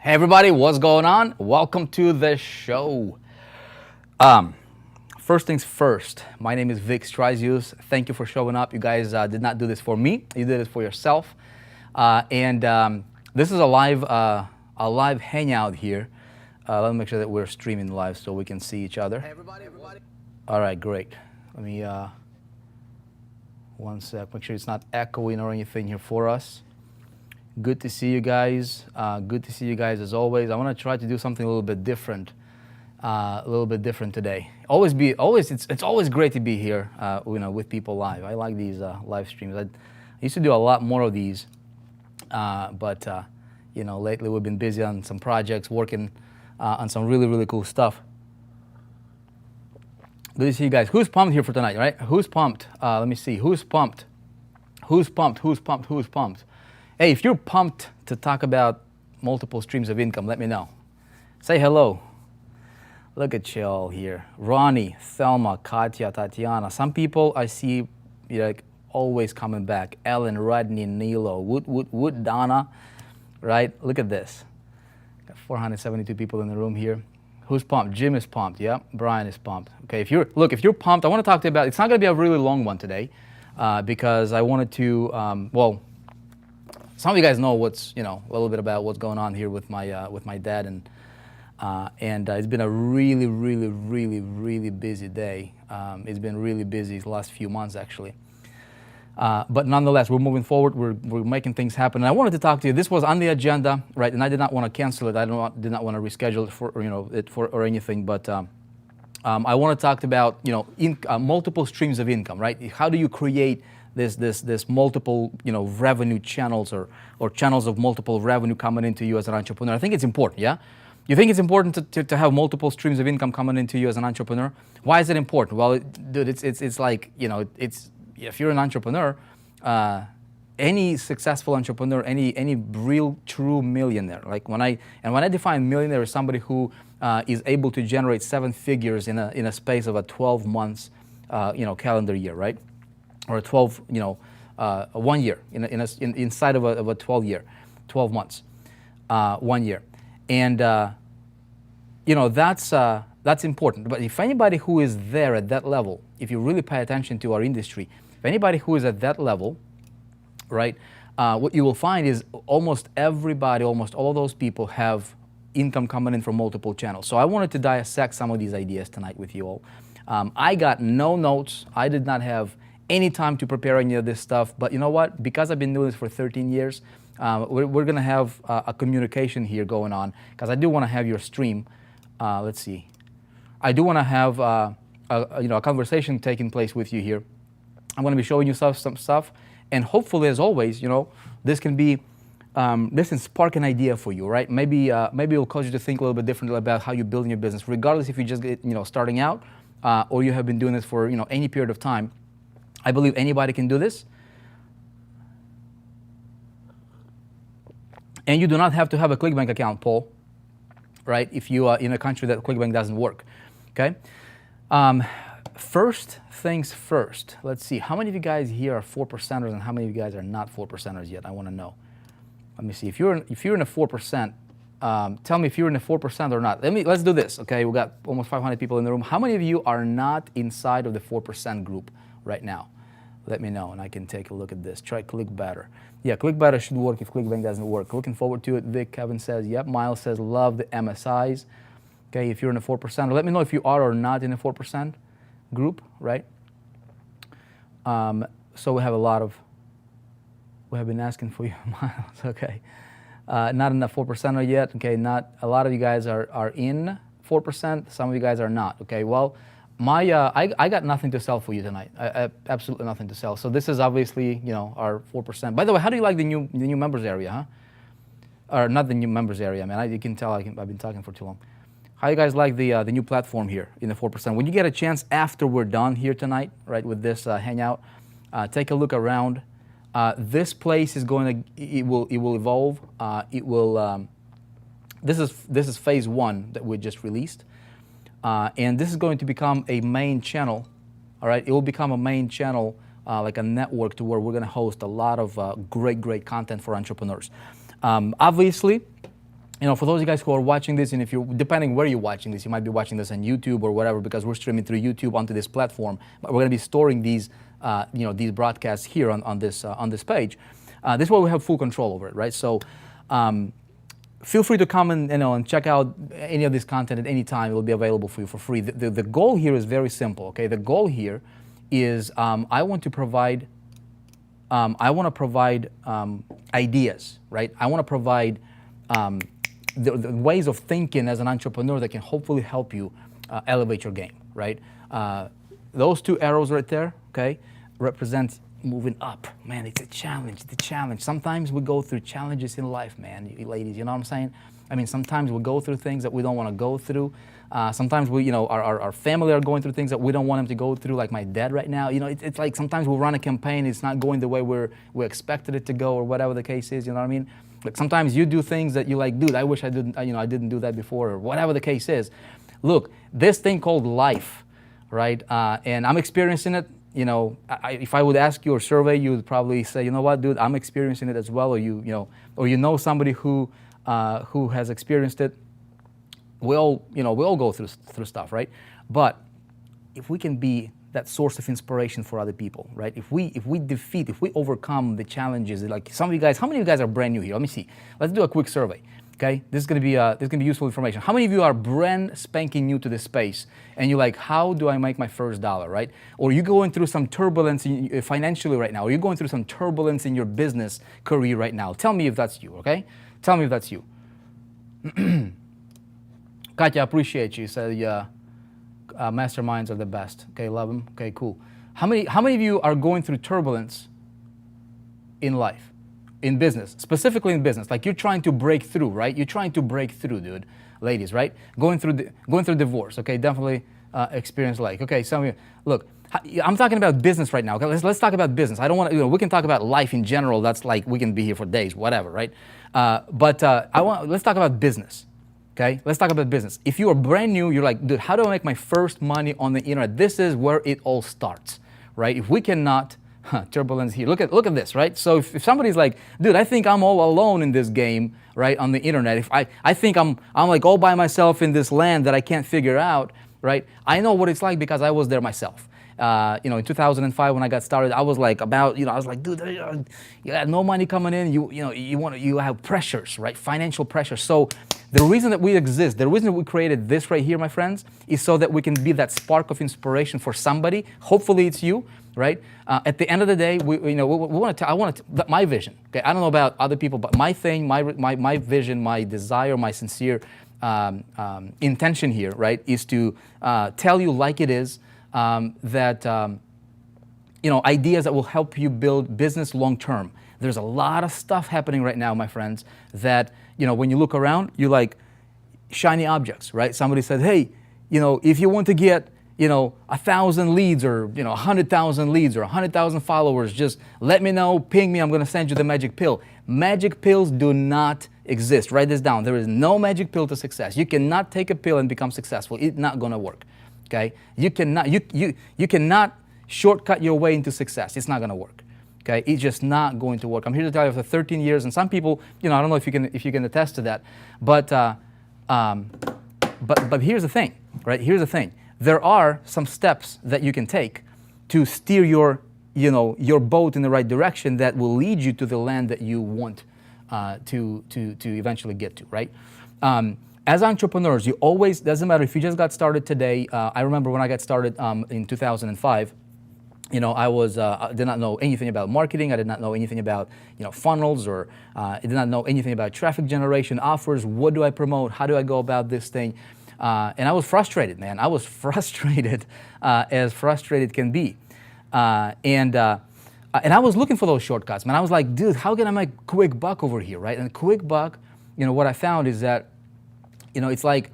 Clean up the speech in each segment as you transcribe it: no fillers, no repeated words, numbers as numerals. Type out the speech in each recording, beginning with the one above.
Hey everybody, what's going on? Welcome to the show. First things first, my name is Vic Strazius. Thank you for showing up. You guys did not do this for me. You did it for yourself. This is a live hangout here. Let me make sure that we're streaming live so we can see each other. Hey everybody. All right, great. Let me, one sec, make sure it's not echoing or anything here for us. Good to see you guys. Good to see you guys as always. I want to try to do something a little bit different. Today. It's always great to be here, with people live. I like these live streams. I used to do a lot more of these, but lately we've been busy on some projects, working on some really cool stuff. Good to see you guys. Who's pumped here for tonight, right? Who's pumped? Let me see. Who's pumped? Who's pumped? Who's pumped? Who's pumped? Hey, if you're pumped to talk about multiple streams of income, let me know. Say hello. Look at you all here. Ronnie, Thelma, Katya, Tatiana. Some people I see always coming back. Ellen, Rodney, Nilo, Wood, Donna, right? Look at this. Got 472 people in the room here. Who's pumped? Jim is pumped, yeah. Brian is pumped. Okay, if you're pumped, I want to talk to you about, it's not going to be a really long one today because I wanted to, some of you guys know what's, a little bit about what's going on here with my dad, and it's been a really busy day. It's been really busy the last few months, actually. But nonetheless, we're moving forward. We're making things happen. And I wanted to talk to you. This was on the agenda, right? And I did not want to cancel it. I did not want to reschedule it or anything. But I want to talk about multiple streams of income, right? How do you create this multiple revenue channels or channels of multiple revenue coming into you as an entrepreneur? I think it's important, yeah? You think it's important to have multiple streams of income coming into you as an entrepreneur? Why is it important? Well, dude, it's like, if you're an entrepreneur, any successful entrepreneur, any real true millionaire, like when I define millionaire as somebody who is able to generate 7 figures in a space of a 12 months, calendar year, right? Or a 12, 1 year inside of a 12 months, 1 year, and that's important. But if anybody who is there at that level, if you really pay attention to our industry, if anybody who is at that level, right, what you will find is almost all of those people have income coming in from multiple channels. So I wanted to dissect some of these ideas tonight with you all. I got no notes. I did not have any time to prepare any of this stuff, but you know what? Because I've been doing this for 13 years, we're going to have a communication here going on, because I do want to have your stream. Let's see. I do want to have a conversation taking place with you here. I'm going to be showing you some stuff, and hopefully, as always, this can be this can spark an idea for you, right? Maybe it'll cause you to think a little bit differently about how you're building your business, regardless if you just get starting out or you have been doing this for any period of time. I believe anybody can do this. And you do not have to have a ClickBank account, Paul, right? If you are in a country that ClickBank doesn't work, okay? First things first, let's see. How many of you guys here are 4%ers and how many of you guys are not 4%ers yet? I want to know. Let me see. If you're in a 4%, tell me if you're in a 4% or not. Let's do this, okay? We got almost 500 people in the room. How many of you are not inside of the 4% group right now? Let me know, and I can take a look at this. Try ClickBatter. Yeah, ClickBatter should work if ClickBank doesn't work. Looking forward to it. Vic, Kevin says, yep. Miles says, love the MSIs. Okay, if you're in a 4%, let me know if you are or not in a 4% group, right? So we have been asking for you, Miles, okay. Not in the 4%er yet, okay, not, a lot of you guys are in 4%, some of you guys are not, okay. Well, I got nothing to sell for you tonight. Absolutely nothing to sell. So this is obviously, our 4%. By the way, how do you like the new members area, huh? Or not the new members area, man. You can tell I've been talking for too long. How you guys like the new platform here in the 4%? When you get a chance after we're done here tonight, right, with this hangout, take a look around. This place is going to, it will evolve. This is phase 1 that we just released. And this is going to become a main channel, all right? It will become a main channel, like a network, to where we're going to host a lot of great content for entrepreneurs. Obviously, For those of you guys who are watching this, and if you're, depending where you're watching this, you might be watching this on YouTube or whatever, because we're streaming through YouTube onto this platform. But we're going to be storing these, these broadcasts here on this page. This is where we have full control over it, right? So feel free to come and check out any of this content at any time. It will be available for you for free. The goal here is very simple, okay? The goal here is I want to provide ideas, right? I want to provide the ways of thinking as an entrepreneur that can hopefully help you elevate your game, right? Those two arrows right there, okay, represent moving up. Man, it's a challenge, Sometimes we go through challenges in life, man, you ladies, you know what I'm saying? I mean, sometimes we go through things that we don't want to go through. Sometimes we, our family are going through things that we don't want them to go through, like my dad right now. It's like sometimes we run a campaign, it's not going the way we expected it to go, or whatever the case is, you know what I mean? Like sometimes you do things that you're like, dude, I wish I didn't do that before, or whatever the case is. Look, this thing called life, right? And I'm experiencing it. If I would ask you or survey, you would probably say, you know what, dude, I'm experiencing it as well, or you know somebody who has experienced it. We all go through stuff, right? But if we can be that source of inspiration for other people, right? If we overcome the challenges, like some of you guys, how many of you guys are brand new here? Let me see. Let's do a quick survey. Okay, this is gonna be useful information. How many of you are brand spanking new to this space, and you're like, how do I make my first dollar, right? Or you're going through some turbulence financially right now, or you're going through some turbulence in your business career right now. Tell me if that's you, okay? Tell me if that's you. Katya, I appreciate you. You said, masterminds are the best. Okay, love them. Okay, cool. How many of you are going through turbulence in life? In business, specifically in business, like you're trying to break through, right? You're trying to break through, dude, ladies, right? Going through divorce, okay? Definitely experience like, okay. Some of you, look, I'm talking about business right now. Okay, let's talk about business. I don't want to, we can talk about life in general. That's like we can be here for days, whatever, right? Let's talk about business. Okay, let's talk about business. If you are brand new, you're like, dude, how do I make my first money on the internet? This is where it all starts, right? If we cannot. Turbulence here. Look at this, right? So if somebody's like, dude, I think I'm all alone in this game, right, on the internet. If I think I'm like all by myself in this land that I can't figure out, right? I know what it's like because I was there myself. In 2005 when I got started, I was like I was like, dude, you got no money coming in. You have pressures, right? Financial pressures. So the reason that we exist, the reason that we created this right here, my friends, is so that we can be that spark of inspiration for somebody. Hopefully it's you. Right? At the end of the day, I want to. My vision. Okay, I don't know about other people, but my thing, my vision, my desire, my sincere intention here, right, is to tell you like it is that ideas that will help you build business long term. There's a lot of stuff happening right now, my friends, that when you look around, you're like shiny objects, right? Somebody said, hey, if you want to get 1,000 leads or 100,000 leads or 100,000 followers, just let me know, ping me, I'm going to send you the magic pill. Magic pills do not exist. Write this down. There is no magic pill to success. You cannot take a pill and become successful. It's not going to work. Okay? You cannot shortcut your way into success. It's not going to work. Okay? It's just not going to work. I'm here to tell you, after 13 years, and some people, I don't know if you can attest to that, but here's the thing, right? Here's the thing. There are some steps that you can take to steer your boat in the right direction that will lead you to the land that you want to eventually get to, right? As entrepreneurs, you always, doesn't matter if you just got started today. I remember when I got started in 2005, I did not know anything about marketing. I did not know anything about, funnels, or I did not know anything about traffic generation, offers. What do I promote? How do I go about this thing? And I was frustrated, man. I was frustrated, as frustrated can be. And I was looking for those shortcuts, man. I was like, dude, how can I make quick buck over here, right? And quick buck, what I found is that, it's like,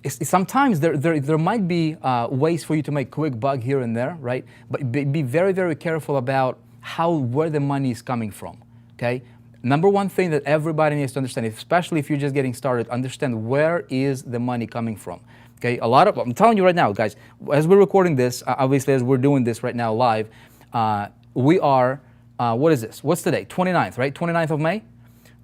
sometimes there might be ways for you to make quick buck here and there, right? But be very, very careful about where the money is coming from, okay? Number one thing that everybody needs to understand, especially if you're just getting started, understand where is the money coming from. Okay, I'm telling you right now, guys, as we're recording this, obviously as we're doing this right now live, we are, what is this? What's today? 29th, right? 29th of May?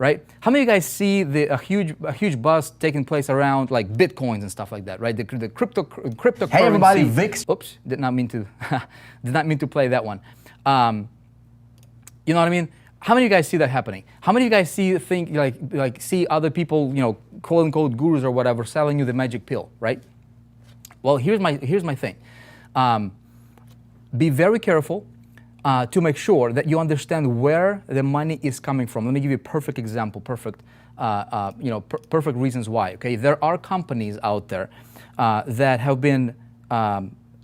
right? How many of you guys see a huge buzz taking place around like Bitcoins and stuff like that, right? The cryptocurrency. Hey everybody, VIX. Oops, did not mean to play that one. You know what I mean? How many of you guys see that happening? How many of you guys see other people, you know, quote unquote gurus or whatever, selling you the magic pill, right? Well, here's my thing. Be very careful to make sure that you understand where the money is coming from. Let me give you a perfect example, perfect reasons why. Okay, there are companies out there that have been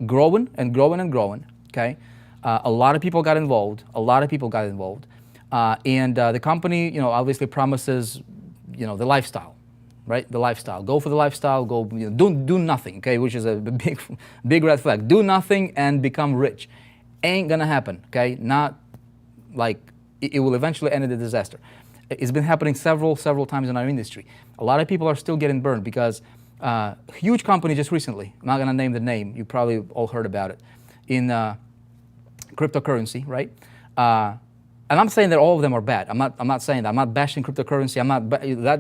growing and growing and growing. Okay, a lot of people got involved. And the company, you know, obviously promises, you know, the lifestyle. Right, the lifestyle. Go for the lifestyle. Go, you know, do nothing. Okay, which is a big red flag. Do nothing and become rich. Ain't gonna happen. Okay, not like it will eventually end in a disaster. It's been happening several times in our industry. A lot of people are still getting burned because huge company just recently. I'm not gonna name the name. You probably all heard about it in cryptocurrency, right? And I'm saying that all of them are bad. I'm not saying that. I'm not bashing cryptocurrency.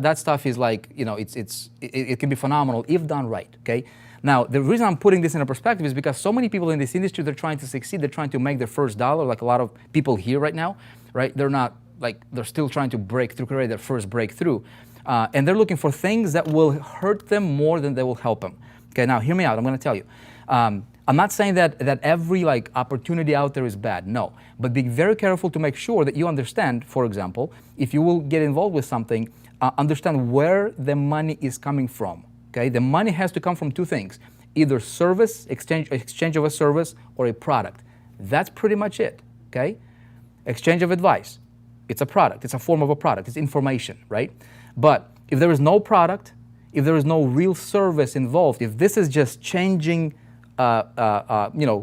That stuff is like, you know, it can be phenomenal if done right. Okay. Now the reason I'm putting this in a perspective is because so many people in this industry, they're trying to succeed. They're trying to make their first dollar. Like a lot of people here right now, right? They're still trying to break through, create their first breakthrough, and they're looking for things that will hurt them more than they will help them. Okay. Now hear me out. I'm going to tell you. I'm not saying that every like opportunity out there is bad, no. But be very careful to make sure that you understand, for example, if you will get involved with something, understand where the money is coming from, okay? The money has to come from two things, either service, exchange of a service, or a product. That's pretty much it, okay? Exchange of advice, it's a product, it's a form of a product, it's information, right? But if there is no product, if there is no real service involved, if this is just changing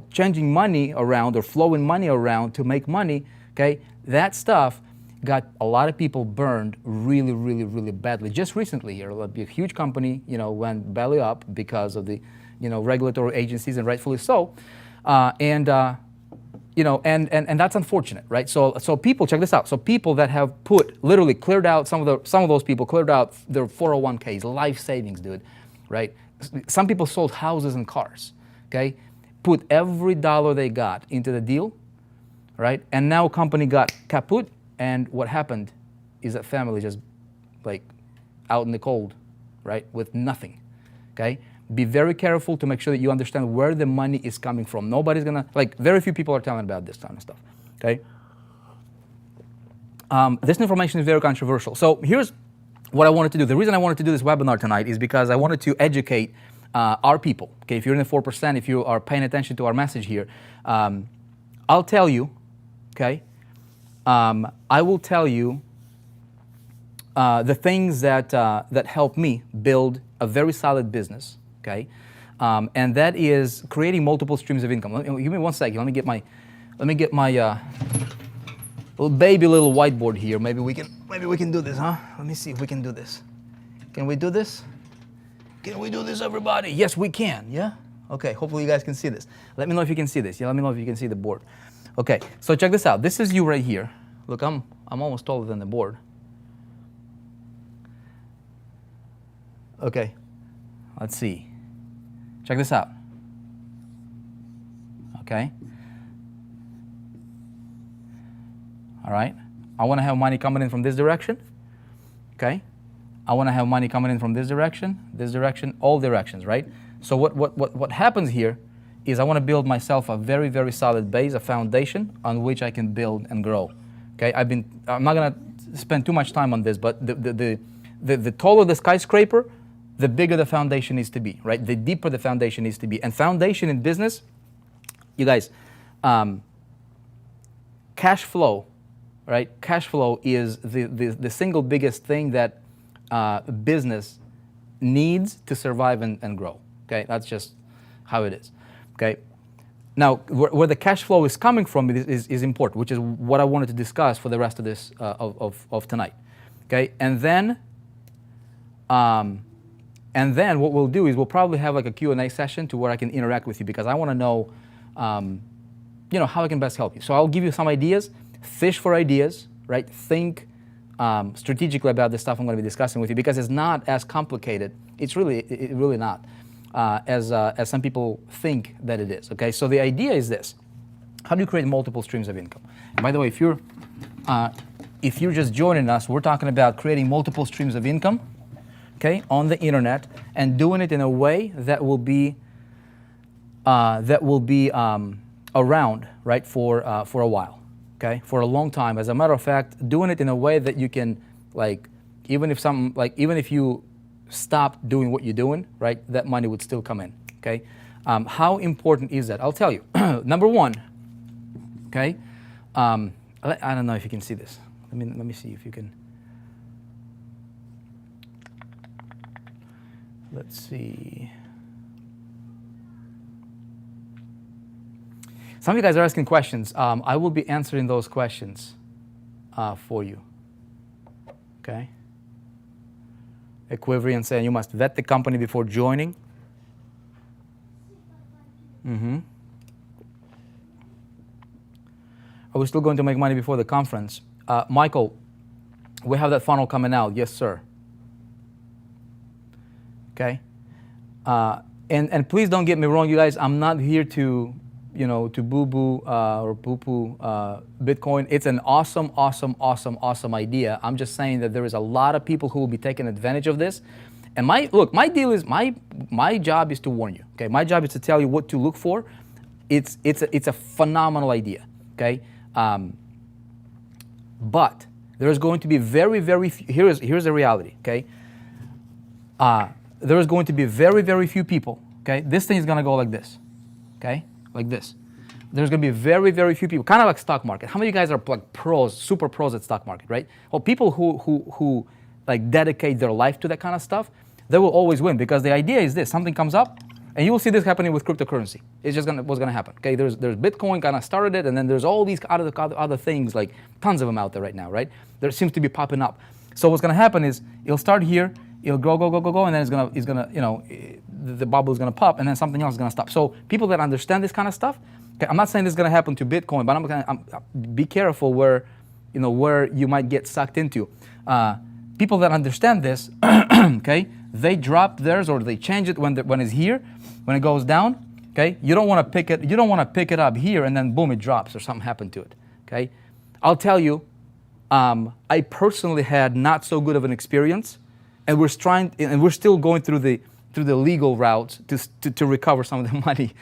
changing money around or flowing money around to make money, okay, that stuff got a lot of people burned really badly. Just recently here, a huge company, you know, went belly up because of the, you know, regulatory agencies, and rightfully so. And that's unfortunate, right? So people, check this out. So people that have literally cleared out, some of those people cleared out their 401ks, life savings, dude, right? Some people sold houses and cars. Okay, put every dollar they got into the deal, right? And now company got kaput, and what happened is that family just like out in the cold, right, with nothing. Okay, be very careful to make sure that you understand where the money is coming from. Nobody's gonna, like, very few people are telling about this kind of stuff. Okay, this information is very controversial. So here's what I wanted to do. The reason I wanted to do this webinar tonight is because I wanted to educate our people. Okay, if you're in the 4%, if you are paying attention to our message here, I'll tell you, okay, I will tell you the things that help me build a very solid business, okay, and that is creating multiple streams of income. Give me 1 second. Let me get my little whiteboard here. Maybe we can do this, huh? Let me see if we can do this. Can we do this? Can we do this, everybody? Yes, we can, yeah? Okay, hopefully you guys can see this. Let me know if you can see this. Yeah, let me know if you can see the board. Okay, so check this out. This is you right here. Look, I'm almost taller than the board. Okay, let's see. Check this out. Okay. All right. I want to have money coming in from this direction. Okay. I want to have money coming in from this direction, all directions, right? So what happens here is I want to build myself a very, very solid base, a foundation on which I can build and grow. Okay, I'm not gonna spend too much time on this, but the taller the skyscraper, the bigger the foundation needs to be, right? The deeper the foundation needs to be. And foundation in business, you guys, cash flow, right? Cash flow is the single biggest thing that business needs to survive and grow. Okay, that's just how it is. Okay, now where the cash flow is coming from is important, which is what I wanted to discuss for the rest of this of tonight. Okay, and then what we'll do is we'll probably have like a Q&A session to where I can interact with you, because I want to know, how I can best help you. So I'll give you some ideas. Fish for ideas, right? Think strategically about the stuff I'm going to be discussing with you, because it's not as complicated. It's really not as some people think that it is. Okay, so the idea is this: how do you create multiple streams of income? And by the way, if you're just joining us, we're talking about creating multiple streams of income, okay, on the internet, and doing it in a way that will be around, right, for a while, okay, for a long time. As a matter of fact, doing it in a way that you can, like, even if you stop doing what you're doing, right, that money would still come in, okay. How important is that? I'll tell you. Number one, okay. I don't know if you can see this. Let me see if you can. Let's see. Some of you guys are asking questions. I will be answering those questions for you. Okay. Equivariant saying you must vet the company before joining. Are we still going to make money before the conference? Michael, we have that funnel coming out. Yes, sir. Okay. And please don't get me wrong, you guys. I'm not here to, to boo-boo or poo-poo Bitcoin. It's an awesome idea. I'm just saying that there is a lot of people who will be taking advantage of this. And my deal is my job is to warn you. Okay, my job is to tell you what to look for. It's a phenomenal idea. Okay. But there's going to be very few, here's the reality, okay? There is going to be very few people, okay? This thing is going to go like this, okay? Like this. There's going to be very few people, kind of like stock market. How many of you guys are like pros, super pros at stock market, right? Well, people who like dedicate their life to that kind of stuff, they will always win, because the idea is this: something comes up, and you will see this happening with cryptocurrency. It's just what's gonna happen. Okay, there's Bitcoin kind of started it, and then there's all these other things, like tons of them out there right now, right? There seems to be popping up. So what's gonna happen is it'll start here, it'll go, and then it's gonna the bubble is gonna pop, and then something else is gonna stop. So people that understand this kind of stuff, okay, I'm not saying this is gonna happen to Bitcoin, but I'm be careful where you might get sucked into. People that understand this, okay, they drop theirs or they change it when it's here. When it goes down, okay, you don't want to pick it. You don't want to pick it up here and then boom, it drops or something happened to it. Okay, I'll tell you, I personally had not so good of an experience, and we're still going through the legal routes to recover some of the money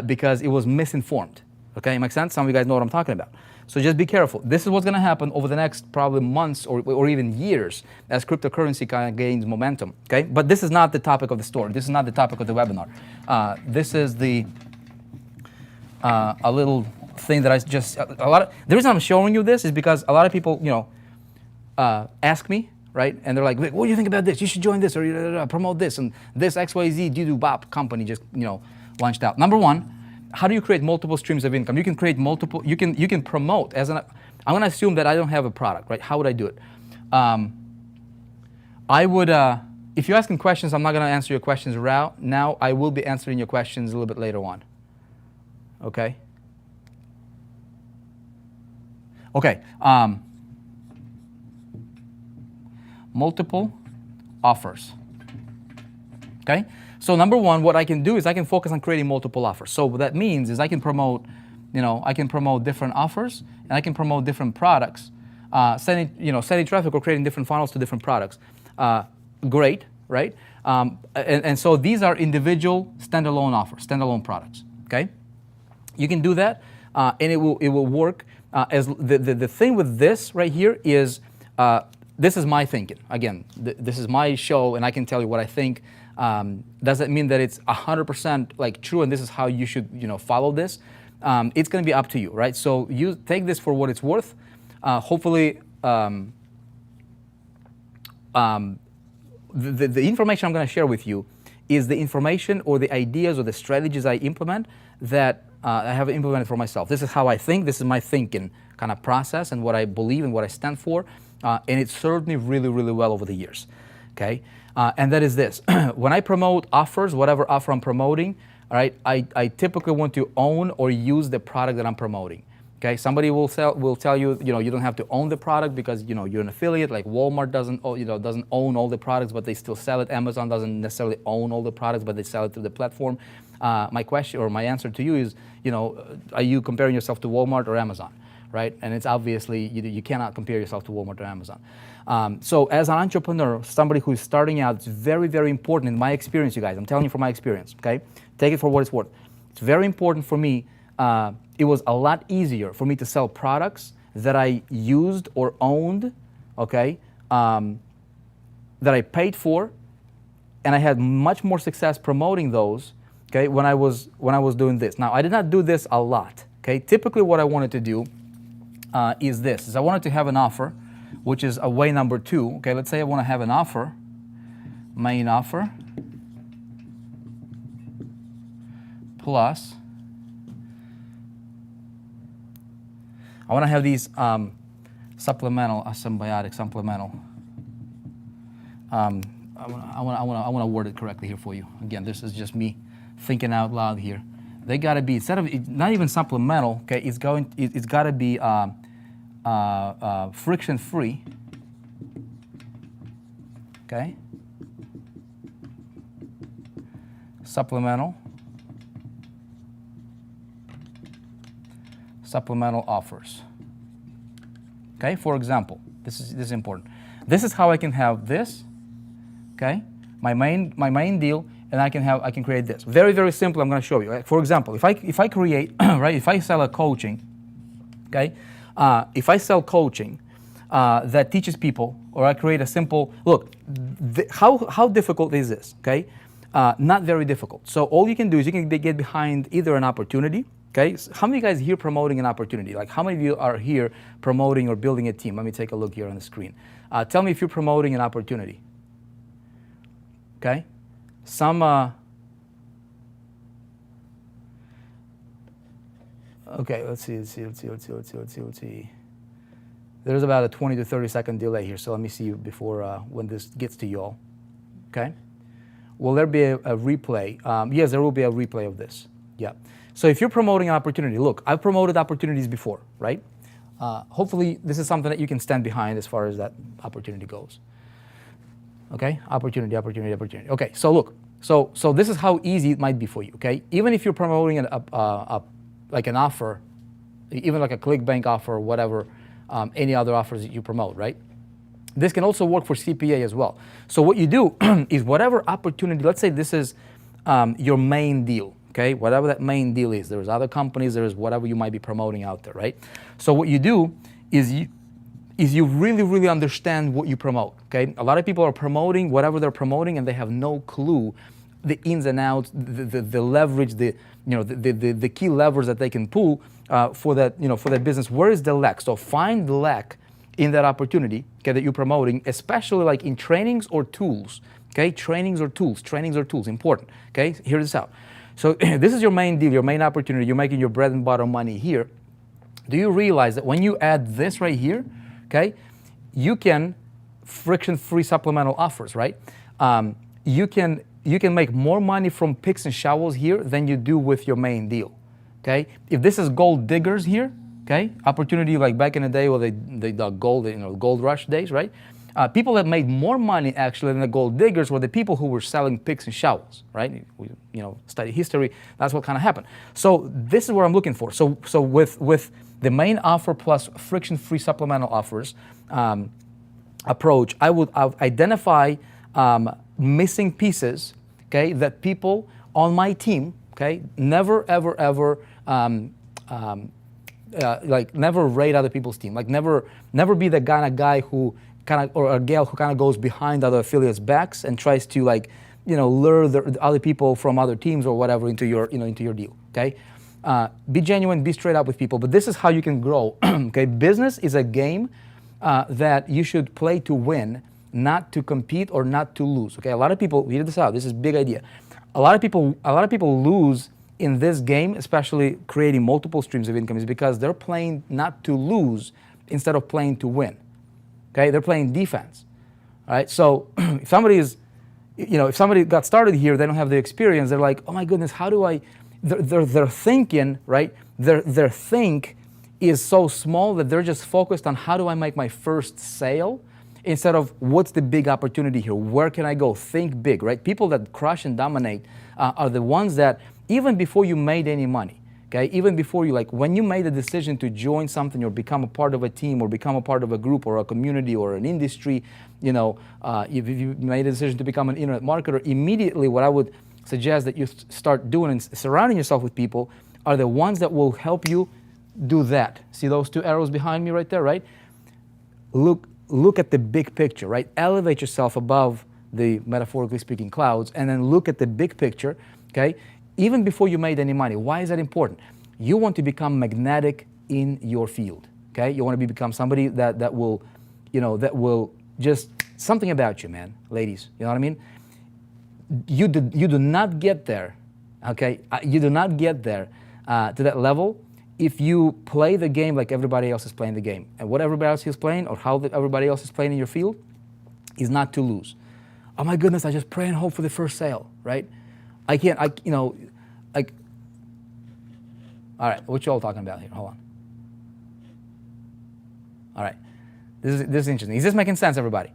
because it was misinformed. Okay, makes sense? Some of you guys know what I'm talking about. So just be careful. This is what's going to happen over the next probably months or even years as cryptocurrency kind of gains momentum. Okay, but this is not the topic of the story. This is not the topic of the webinar. This is a little thing that the reason I'm showing you this is because a lot of people, ask me, right? And they're like, what do you think about this? You should join this or promote this, and this XYZ Dudubop company just launched out. Number one, how do you create multiple streams of income? You can create multiple. You can promote as I'm going to assume that I don't have a product, right? How would I do it? I would. If you're asking questions, I'm not going to answer your questions now. I will be answering your questions a little bit later on. Okay. Okay. Multiple offers. Okay. So number one, what I can do is I can focus on creating multiple offers. So what that means is I can promote, different offers, and I can promote different products, sending traffic or creating different funnels to different products. Great, right? And so these are individual standalone offers, standalone products. Okay, you can do that, and it will work. As the thing with this right here is this is my thinking. Again, this is my show, and I can tell you what I think. Doesn't mean that it's 100% like true, and this is how you should follow this. It's going to be up to you, right? So you take this for what it's worth. Hopefully, the information I'm going to share with you is the information or the ideas or the strategies I implement that I have implemented for myself. This is how I think. This is my thinking kind of process and what I believe and what I stand for, and it served me really well over the years. Okay. And that is this. When I promote offers, whatever offer I'm promoting, all right, I typically want to own or use the product that I'm promoting. Okay, somebody will tell you, you don't have to own the product because you're an affiliate. Like Walmart doesn't own all the products, but they still sell it. Amazon doesn't necessarily own all the products, but they sell it through the platform. My question or my answer to you is, are you comparing yourself to Walmart or Amazon, right? And it's obviously you cannot compare yourself to Walmart or Amazon. So as an entrepreneur, somebody who's starting out, it's very, very important in my experience, you guys. I'm telling you from my experience. Okay, take it for what it's worth. It's very important for me. It was a lot easier for me to sell products that I used or owned, okay, that I paid for, and I had much more success promoting those, okay, when I was doing this. Now, I did not do this a lot, okay. Typically, what I wanted to do is this: I wanted to have an offer, which is a way number 2. Okay, let's say I want to have an offer, main offer, plus. I want to have these supplemental. I want to word it correctly here for you. Again, this is just me thinking out loud here. They got to be, instead of not even supplemental. Okay, it's got to be friction free. Okay, supplemental offers. Okay, for example, this is important. This is how I can have this. Okay, my main deal, and I can create this. Very, very simple. I'm going to show you. Right? For example, if I create right, if I sell a coaching, okay, if I sell coaching that teaches people, or I create a simple look. How difficult is this? Okay, not very difficult. So all you can do is you can get behind either an opportunity. Okay, so how many of you guys here promoting an opportunity? Like how many of you are here promoting or building a team? Let me take a look here on the screen. Tell me if you're promoting an opportunity. Okay, some. Okay, let's see. There's about a 20 to 30 second delay here, so let me see before when this gets to you all. Okay, will there be a replay? Yes, there will be a replay of this. Yeah. So if you're promoting an opportunity, look, I've promoted opportunities before, right? Hopefully this is something that you can stand behind as far as that opportunity goes. Okay, opportunity. Okay, so look, so this is how easy it might be for you. Okay, even if you're promoting like an offer, even like a ClickBank offer or whatever, any other offers that you promote, right? This can also work for CPA as well. So what you do is whatever opportunity, let's say this is your main deal. Okay, whatever that main deal is. There's other companies, there's whatever you might be promoting out there, right? So what you do is you really, really understand what you promote, okay? A lot of people are promoting whatever they're promoting and they have no clue the ins and outs, the leverage, the key levers that they can pull for that business. Where is the lack? So find the lack in that opportunity, okay, that you're promoting, especially like in trainings or tools, okay? Trainings or tools, important, okay? Hear this out. So this is your main deal, your main opportunity. You're making your bread and butter money here. Do you realize that when you add this right here, okay, you can friction-free supplemental offers, right? You can make more money from picks and shovels here than you do with your main deal, okay? If this is gold diggers here, okay, opportunity like back in the day where they dug gold, gold rush days, right? People that made more money actually than the gold diggers were the people who were selling picks and shovels, right? We, study history. That's what kind of happened. So this is what I'm looking for. So with the main offer plus friction-free supplemental offers approach, I would identify missing pieces, okay, that people on my team, okay, never ever like never raid other people's team, like never be the kind of guy who or a gal who kind of goes behind other affiliates' backs and tries to lure the other people from other teams or whatever into your deal. Okay, be genuine, be straight up with people. But this is how you can grow. Okay, business is a game that you should play to win, not to compete or not to lose. Okay, a lot of people, hear this out. This is a big idea. A lot of people lose in this game, especially creating multiple streams of income, is because they're playing not to lose instead of playing to win. Okay, they're playing defense. All right, so if somebody got started here, they don't have the experience. They're like, oh my goodness, how do I? They're thinking, right? Their think is so small that they're just focused on how do I make my first sale instead of what's the big opportunity here? Where can I go? Think big, right? People that crush and dominate are the ones that even before you made any money, okay, even before you, like when you made a decision to join something or become a part of a team or become a part of a group or a community or an industry, you know, if you made a decision to become an internet marketer, immediately what I would suggest that you start doing and surrounding yourself with people are the ones that will help you do that. See those two arrows behind me right there, right? Look at the big picture, right? Elevate yourself above the, metaphorically speaking, clouds, and then look at the big picture, okay? Even before you made any money. Why is that important? You want to become magnetic in your field, okay? You want to become somebody that will, you know, that will just, something about you, man, ladies, you know what I mean? You do not get there, okay? You do not get there to that level if you play the game like everybody else is playing the game. And what everybody else is playing or how everybody else is playing in your field is not to lose. Oh my goodness, I just pray and hope for the first sale, right? You know, like, all right, what you all talking about here? Hold on. All right, this is interesting. Is this making sense, everybody?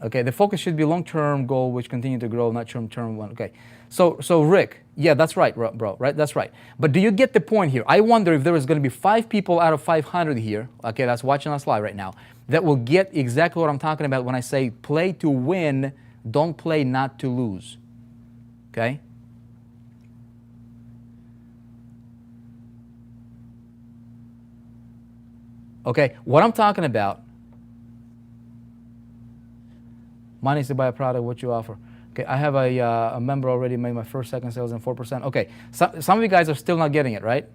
Okay, the focus should be long-term goal, which continue to grow, not short-term one. Okay, so Rick, yeah, that's right, bro, right? That's right. But do you get the point here? I wonder if there is going to be 5 people out of 500 here, okay, that's watching us live right now, that will get exactly what I'm talking about when I say play to win, don't play not to lose. Okay? Okay, what I'm talking about, money is to buy a product, what you offer. Okay, I have a member already made my first, second sales in 4%. Okay, some of you guys are still not getting it, right?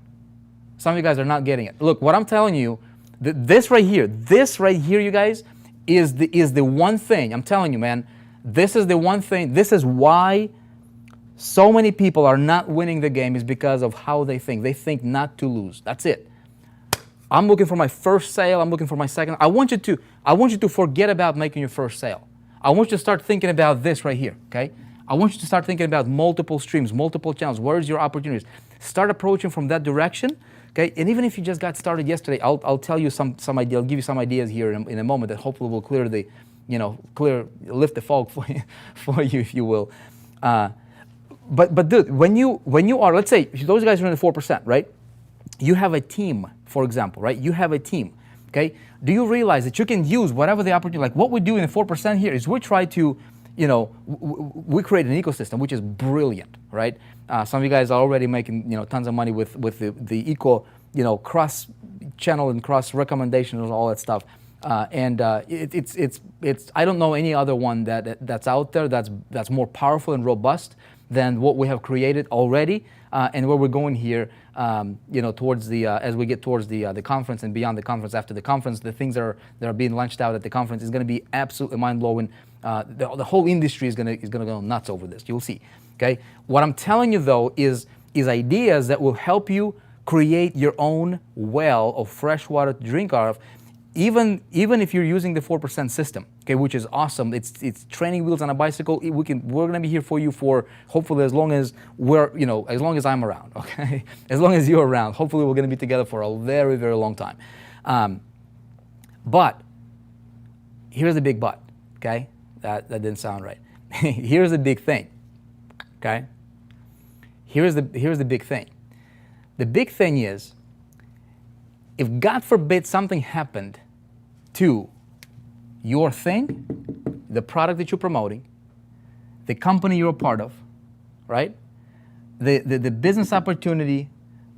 Some of you guys are not getting it. Look, what I'm telling you, this right here, you guys, is the one thing, I'm telling you, man, this is the one thing, this is why so many people are not winning the game is because of how they think. They think not to lose. That's it. I'm looking for my first sale. I'm looking for my second. I want you to forget about making your first sale. I want you to start thinking about this right here, okay? I want you to start thinking about multiple streams, multiple channels. Where's your opportunities? Start approaching from that direction, okay? And even if you just got started yesterday, I'll tell you some idea. I'll give you some ideas here in a moment that hopefully will clear the, you know, lift the fog for you, if you will. But dude, when you are, let's say those guys are in the 4%, right? You have a team, for example, right? You have a team, okay? Do you realize that you can use whatever the opportunity, like what we do in the 4% here is we try to, you know, we create an ecosystem, which is brilliant, right? Some of you guys are already making, you know, tons of money with the eco, you know, cross channel and cross recommendations and all that stuff. It's I don't know any other one that's out there that's more powerful and robust than what we have created already, and where we're going here, you know, towards the as we get towards the conference and beyond the conference. After the conference, the things that are being launched out at the conference is going to be absolutely mind blowing. The whole industry is going to go nuts over this. You'll see. Okay, what I'm telling you though is ideas that will help you create your own well of fresh water to drink out of. Even if you're using the 4% system, okay, which is awesome. It's training wheels on a bicycle. We're gonna be here for you for hopefully as long as as long as I'm around, okay? As long as you're around. Hopefully we're gonna be together for a very, very long time. But here's the big but, okay? That didn't sound right. Here's the big thing, okay? Here's the big thing. The big thing is, if God forbid something happened to your thing, the product that you're promoting, the company you're a part of, right? The business opportunity,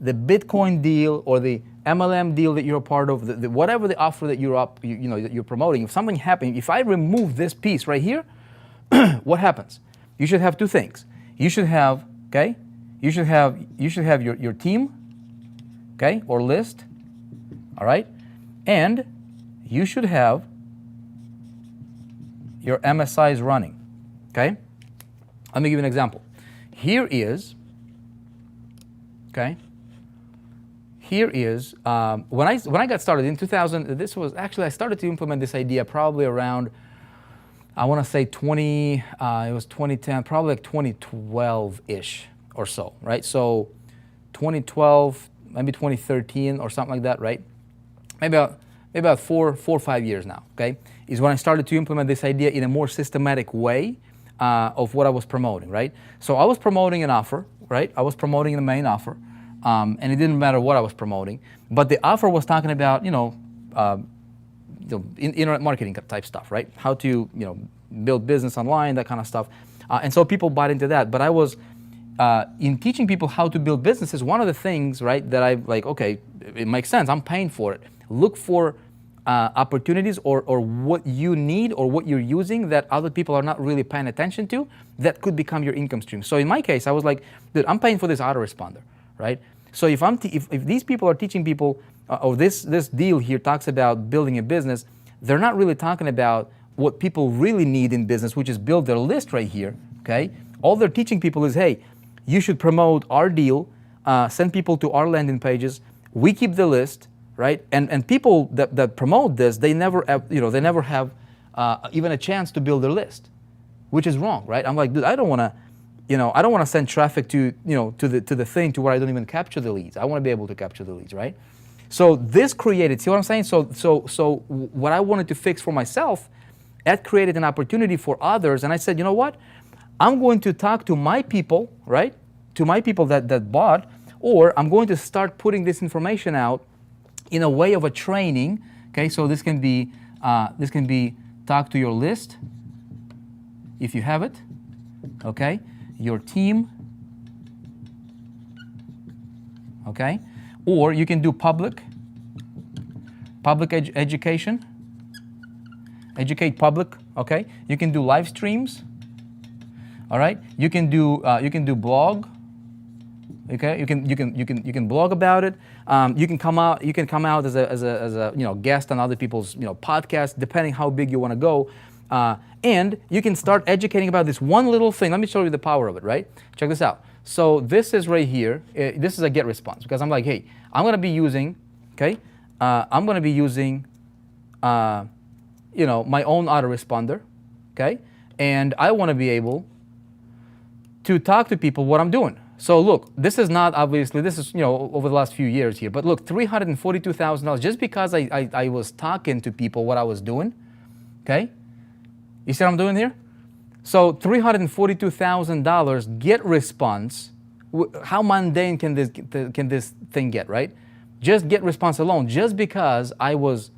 the Bitcoin deal or the MLM deal that you're a part of, whatever the offer that you're promoting, if something happened, if I remove this piece right here, what happens? You should have two things. You should have, okay? You should have your team, okay, or list. All right, and you should have your MSIs running, okay? Let me give you an example. Here is, okay, here is, when I got started in 2000, this was actually, I started to implement this idea probably around, I want to say it was 2010, probably like 2012-ish or so, right? So 2012, maybe 2013 or something like that, right? Maybe about 4 or 5 years now, okay, is when I started to implement this idea in a more systematic way of what I was promoting, right? So I was promoting an offer, right? I was promoting the main offer, and it didn't matter what I was promoting, but the offer was talking about, internet marketing type stuff, right? How to, build business online, that kind of stuff. And so people bought into that. But I was, in teaching people how to build businesses, one of the things, right, that I like, okay, it makes sense, I'm paying for it. Look for opportunities or what you need or what you're using that other people are not really paying attention to that could become your income stream. So in my case, I was like, dude, I'm paying for this autoresponder, right? So if these people are teaching people, or this deal here talks about building a business, they're not really talking about what people really need in business, which is build their list right here, okay? All they're teaching people is, hey, you should promote our deal, send people to our landing pages, we keep the list, right? And people that promote this, they never have even a chance to build their list, which is wrong, right? I'm like, dude, I don't want to send traffic to the thing to where I don't even capture the leads. I want to be able to capture the leads, right? So this created, see what I'm saying? So what I wanted to fix for myself, that created an opportunity for others. And I said, you know what? I'm going to talk to my people, right? To my people that bought, or I'm going to start putting this information out in a way of a training. Okay, so this can be talk to your list if you have it. Okay, your team. Okay, or you can do public education. Educate public. Okay, you can do live streams. All right, you can do blog. Okay, you can blog about it. You can come out as a guest on other people's podcasts, depending how big you want to go. And you can start educating about this one little thing. Let me show you the power of it. Right? Check this out. So this is right here. This is a get response because I'm like, hey, I'm going to be using. Okay, I'm going to be using. My own autoresponder. Okay, and I want to be able to talk to people what I'm doing. So look, this is not obviously, this is, over the last few years here, but look, $342,000 just because I was talking to people what I was doing, okay? You see what I'm doing here? So $342,000 get response. How mundane can this thing get, right? Just get response alone, just because I was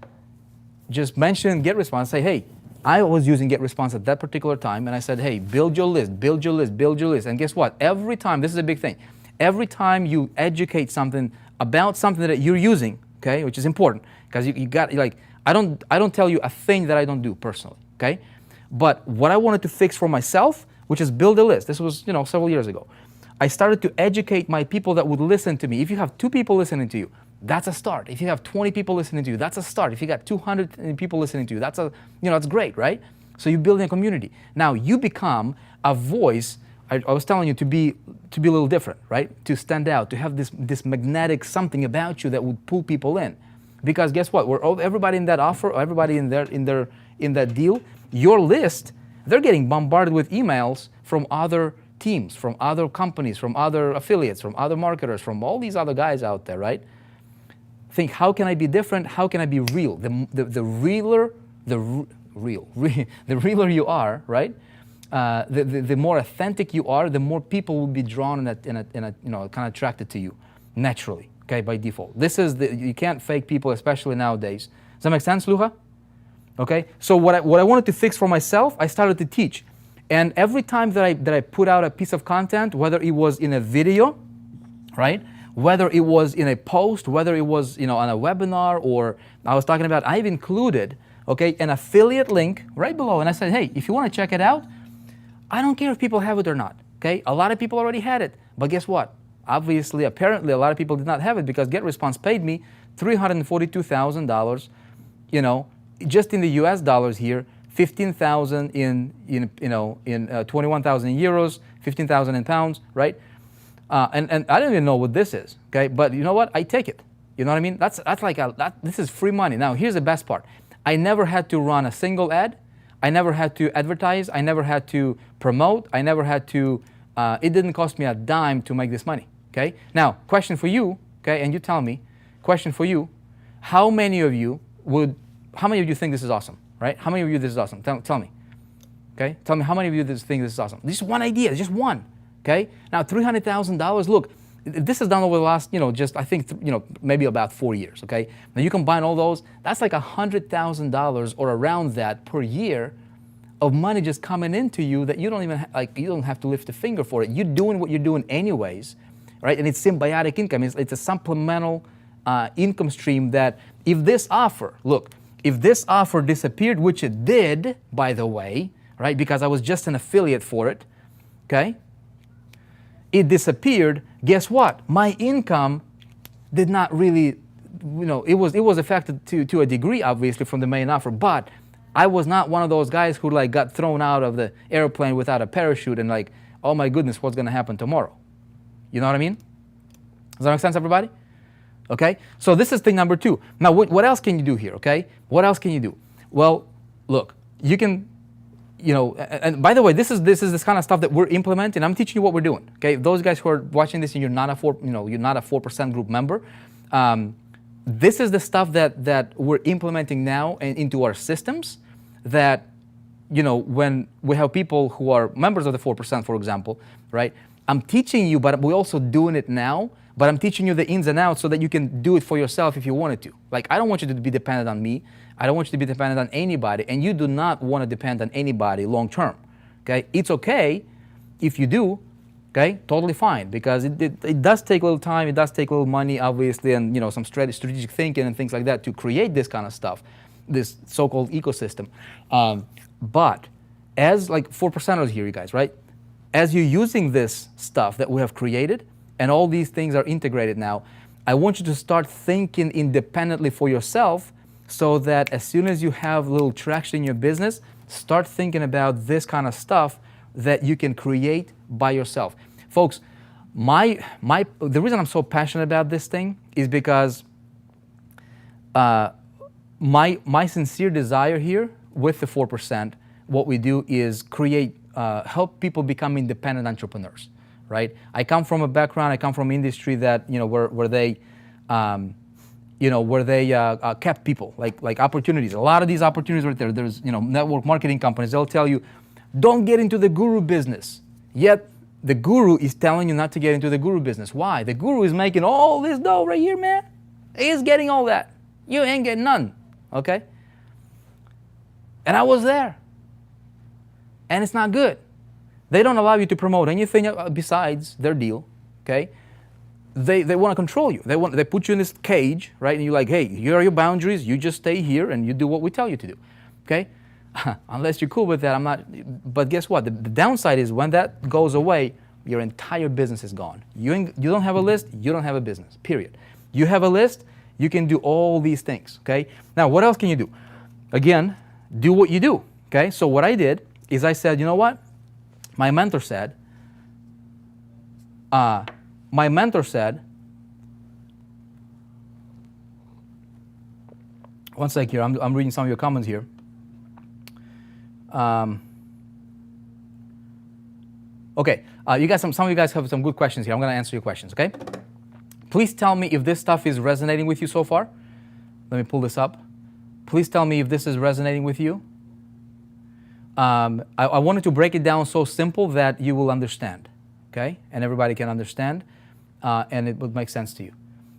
just mentioning get response, say, hey, I was using get response at that particular time, and I said, hey, build your list, build your list, build your list. And guess what? Every time, this is a big thing, every time you educate something about something that you're using, okay, which is important, because you got, like, I don't tell you a thing that I don't do personally, okay? But what I wanted to fix for myself, which is build a list, this was, several years ago. I started to educate my people that would listen to me. If you have 2 people listening to you, that's a start. If you have 20 people listening to you, that's a start. If you got 200 people listening to you, that's that's great, right? So you're building a community. Now you become a voice. I was telling you to be a little different, right? To stand out, to have this magnetic something about you that would pull people in. Because guess what? Everybody in that offer, or everybody in that deal, your list, they're getting bombarded with emails from other teams, from other companies, from other affiliates, from other marketers, from all these other guys out there, right? Think, how can I be different? How can I be real? The realer you are, right? The more authentic you are, the more people will be drawn in a kind of attracted to you naturally, okay, by default. You can't fake people, especially nowadays. Does that make sense, Lucha? Okay. So what I wanted to fix for myself, I started to teach, and every time that I put out a piece of content, whether it was in a video, right? Whether it was in a post, whether it was on a webinar, or I was talking about, I've included, okay, an affiliate link right below, and I said, hey, if you want to check it out, I don't care if people have it or not, okay? A lot of people already had it, but guess what? Obviously, apparently, a lot of people did not have it because GetResponse paid me $342,000, just in the U.S. dollars here, 15,000 in 21,000 euros, 15,000 in pounds, right? And I don't even know what this is, okay? But you know what? I take it. You know what I mean? This is free money. Now, here's the best part. I never had to run a single ad. I never had to advertise. I never had to promote. I never had to, it didn't cost me a dime to make this money, okay? Now, question for you, okay, and you tell me, question for you, how many of you think this is awesome, right? How many of you this is awesome? Tell me, okay? Tell me how many of you think this is awesome. Just one idea, just one, okay? Now, $300,000, look, this is done over the last, just I think, maybe about 4 years, okay? Now you combine all those, that's like $100,000 or around that per year of money just coming into you that you don't even, you don't have to lift a finger for it. You're doing what you're doing anyways, right? And it's symbiotic income. It's a supplemental income stream that if this offer disappeared, which it did, by the way, right? Because I was just an affiliate for it, okay? It disappeared, guess what? My income did not really, it was affected to a degree, obviously, from the main offer, but I was not one of those guys who got thrown out of the airplane without a parachute and oh my goodness, what's gonna happen tomorrow? You know what I mean? Does that make sense, everybody? Okay, so this is thing number 2. Now, what else can you do here, okay? What else can you do? Well, look, you can, and by the way, this is this kind of stuff that we're implementing. I'm teaching you what we're doing, okay? Those guys who are watching this and you're not a 4% group member, this is the stuff that we're implementing now into our systems that, when we have people who are members of the 4%, for example, right? I'm teaching you, but we're also doing it now. But I'm teaching you the ins and outs so that you can do it for yourself if you wanted to. I don't want you to be dependent on me. I don't want you to be dependent on anybody. And you do not want to depend on anybody long term. Okay? It's okay if you do. Okay? Totally fine. Because it does take a little time. It does take a little money, obviously, and some strategic thinking and things like that to create this kind of stuff, this so-called ecosystem. But as 4%ers here, you guys, right? As you're using this stuff that we have created, and all these things are integrated now, I want you to start thinking independently for yourself so that as soon as you have a little traction in your business, start thinking about this kind of stuff that you can create by yourself. Folks, the reason I'm so passionate about this thing is because my sincere desire here with the 4%, what we do is help people become independent entrepreneurs. Right? I come from a background. I come from an industry that where they kept people like opportunities. A lot of these opportunities right there. There's network marketing companies. They'll tell you, don't get into the guru business. Yet the guru is telling you not to get into the guru business. Why? The guru is making all this dough right here, man. He is getting all that. You ain't getting none. Okay? And I was there. And it's not good. They don't allow you to promote anything besides their deal, okay? They want to control you. They put you in this cage, right? And you're like, hey, here are your boundaries. You just stay here and you do what we tell you to do, okay? Unless you're cool with that, I'm not. But guess what? The downside is when that goes away, your entire business is gone. You don't have a list, you don't have a business, period. You have a list, you can do all these things, okay? Now, what else can you do? Again, do what you do, okay? So what I did is I said, you know what? My mentor said, one sec here, I'm reading some of your comments here. Okay, you guys, some of you guys have some good questions here. I'm going to answer your questions, okay? Please tell me if this stuff is resonating with you so far. Let me pull this up. Please tell me if this is resonating with you. I wanted to break it down so simple that you will understand, okay? And everybody can understand, and it would make sense to you.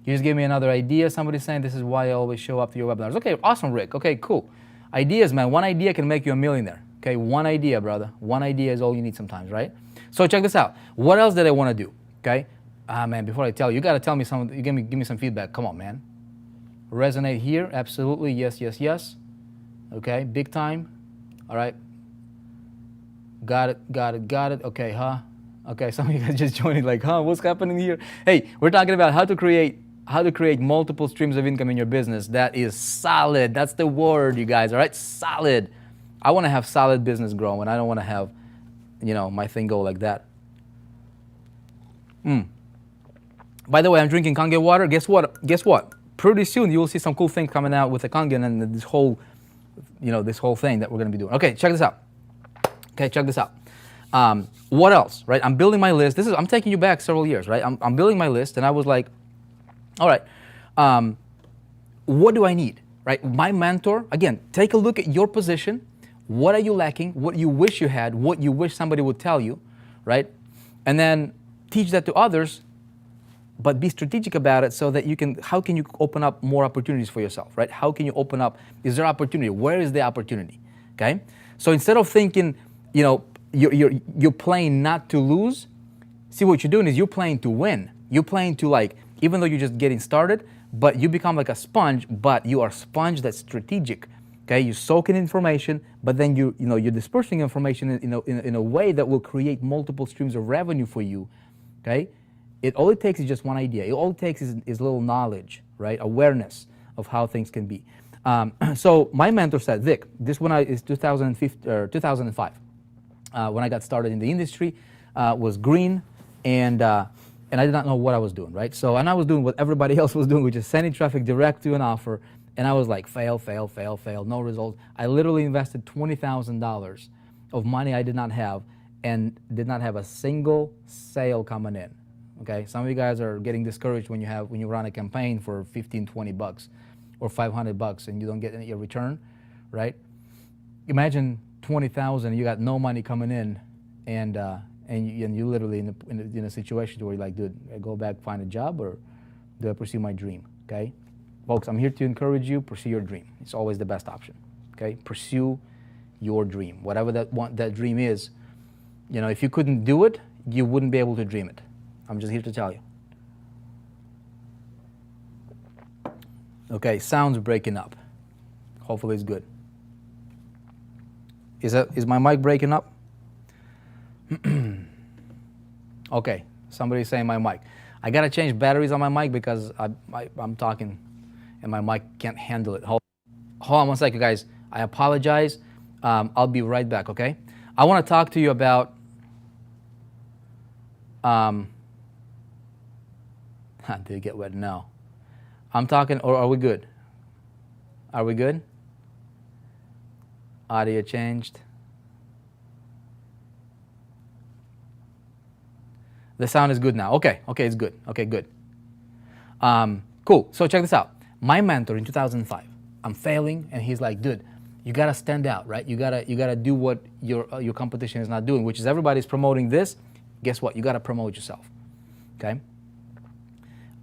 You just gave me another idea. Somebody's saying this is why I always show up to your webinars. Okay, awesome, Rick. Okay, cool. Ideas, man. One idea can make you a millionaire. Okay, one idea, brother. One idea is all you need sometimes, right? So check this out. What else did I want to do? Okay, man. Before I tell you, you got to tell me some. You give me some feedback. Come on, man. Resonate here? Absolutely. Yes, yes, yes. Okay, big time. All right. Got it. Okay, huh? Okay, some of you guys just joining like, huh, what's happening here? Hey, we're talking about how to create multiple streams of income in your business. That is solid. That's the word, you guys, all right? Solid. I want to have solid business growing. I don't want to have, my thing go like that. By the way, I'm drinking Kangen water. Guess what? Pretty soon you'll see some cool things coming out with the Kangen and this whole thing that we're going to be doing. Okay, check this out. What else, right? I'm building my list. I'm taking you back several years, right? I'm building my list, and I was like, All right. What do I need? Right? My mentor, again, take a look at your position. What are you lacking? What you wish you had? What you wish somebody would tell you, right? And then teach that to others, but be strategic about it so that you can, how can you open up more opportunities for yourself, right? How can you open up, is there opportunity? Where is the opportunity? Okay? So instead of thinking, you know, you're playing not to lose, see what you're doing is you're playing to win. You're playing to, like, even though you're just getting started, but you become like a sponge, but you are a sponge that's strategic. Okay, you soak in information, but then you're dispersing information in a way that will create multiple streams of revenue for you. Okay, all it takes is just one idea. All it takes is a little knowledge, right? Awareness of how things can be. So my mentor said, Vic, this one is 2005. When I got started in the industry, was green, and I did not know what I was doing, right? So, and I was doing what everybody else was doing, which is sending traffic direct to an offer. And I was like, fail, no results. I literally invested $20,000 of money I did not have and did not have a single sale coming in. Okay, some of you guys are getting discouraged when you run a campaign for 15, 20 bucks or 500 bucks and you don't get any return, right? Imagine 20,000, you got no money coming in, and you literally in a situation where you're like, dude, I go back, find a job, or do I pursue my dream? Okay. Folks, I'm here to encourage you, pursue your dream. It's always the best option, okay? Pursue your dream. Whatever that dream is, you know, if you couldn't do it, you wouldn't be able to dream it. I'm just here to tell you. Okay, sound's breaking up. Hopefully it's good. Is my mic breaking up? Okay, somebody's saying my mic. I gotta change batteries on my mic because I'm talking and my mic can't handle it. Hold on one second, guys. I apologize. I'll be right back, okay? I want to talk to you about did it get wet? No. I'm talking, or are we good? Are we good? Audio changed. The sound is good now. Okay, it's good. Okay, good. Cool. So check this out. My mentor in 2005, I'm failing, and he's like, dude, you gotta stand out, right? You gotta do what your competition is not doing, which is everybody's promoting this. Guess what? You gotta promote yourself, okay?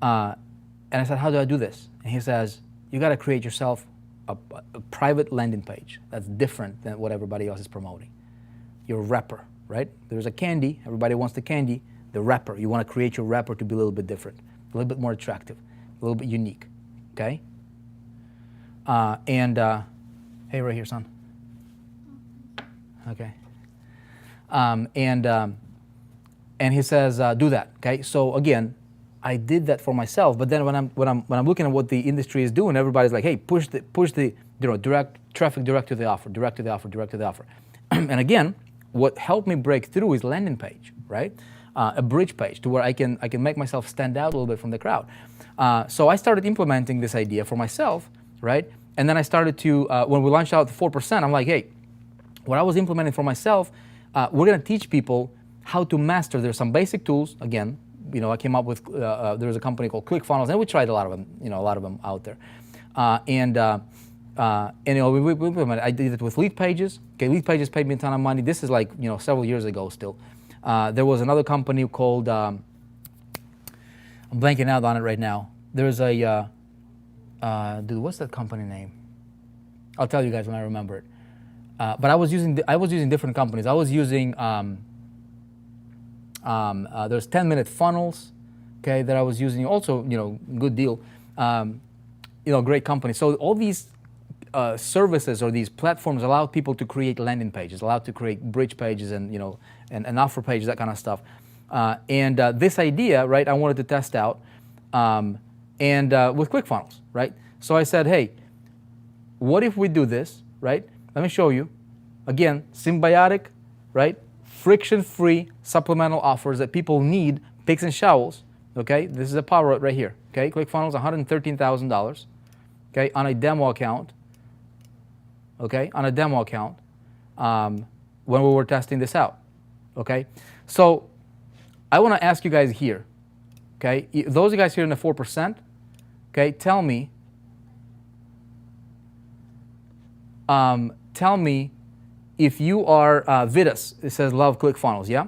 And I said, how do I do this? And he says, you gotta create yourself a private landing page that's different than what everybody else is promoting. You're a rapper, right? There's a candy. Everybody wants the candy. The wrapper. You want to create your wrapper to be a little bit different, a little bit more attractive, a little bit unique. Okay? Hey, right here, son. Okay. And he says, do that. Okay. So again, I did that for myself. But then when I'm looking at what the industry is doing, everybody's like, hey, push the direct traffic direct to the offer. And again, what helped me break through is landing page, right? A bridge page to where I can make myself stand out a little bit from the crowd. So I started implementing this idea for myself, right? And then I started to, when we launched out the 4%, I'm like, hey, what I was implementing for myself, we're going to teach people how to master. There's some basic tools. Again, you know, I came up with, there's a company called ClickFunnels, and we tried a lot of them, out there. And you know, we implemented, I did it with Lead Pages. Okay, Lead Pages paid me a ton of money. This is like, you know, several years ago still. There was another company called, I'm blanking out on it right now. There's a, dude, what's that company name? I'll tell you guys when I remember it. But I was using different companies. I was using, there's 10-minute funnels, okay, that I was using. Also, you know, good deal. You know, great company. So all these services or these platforms allow people to create landing pages, allow to create bridge pages, and, you know, and offer pages, that kind of stuff. This idea, right, I wanted to test out, with ClickFunnels, right? So I said, hey, what if we do this, right? Let me show you. Again, symbiotic, right? Friction-free supplemental offers that people need, picks and shovels, okay? This is a power right here, okay? ClickFunnels, $113,000, okay, on a demo account, okay, on a demo account, when we were testing this out, okay? So I want to ask you guys here, okay, those of you guys here in the 4%, Okay, tell me if you are Vidas. It says love ClickFunnels, yeah?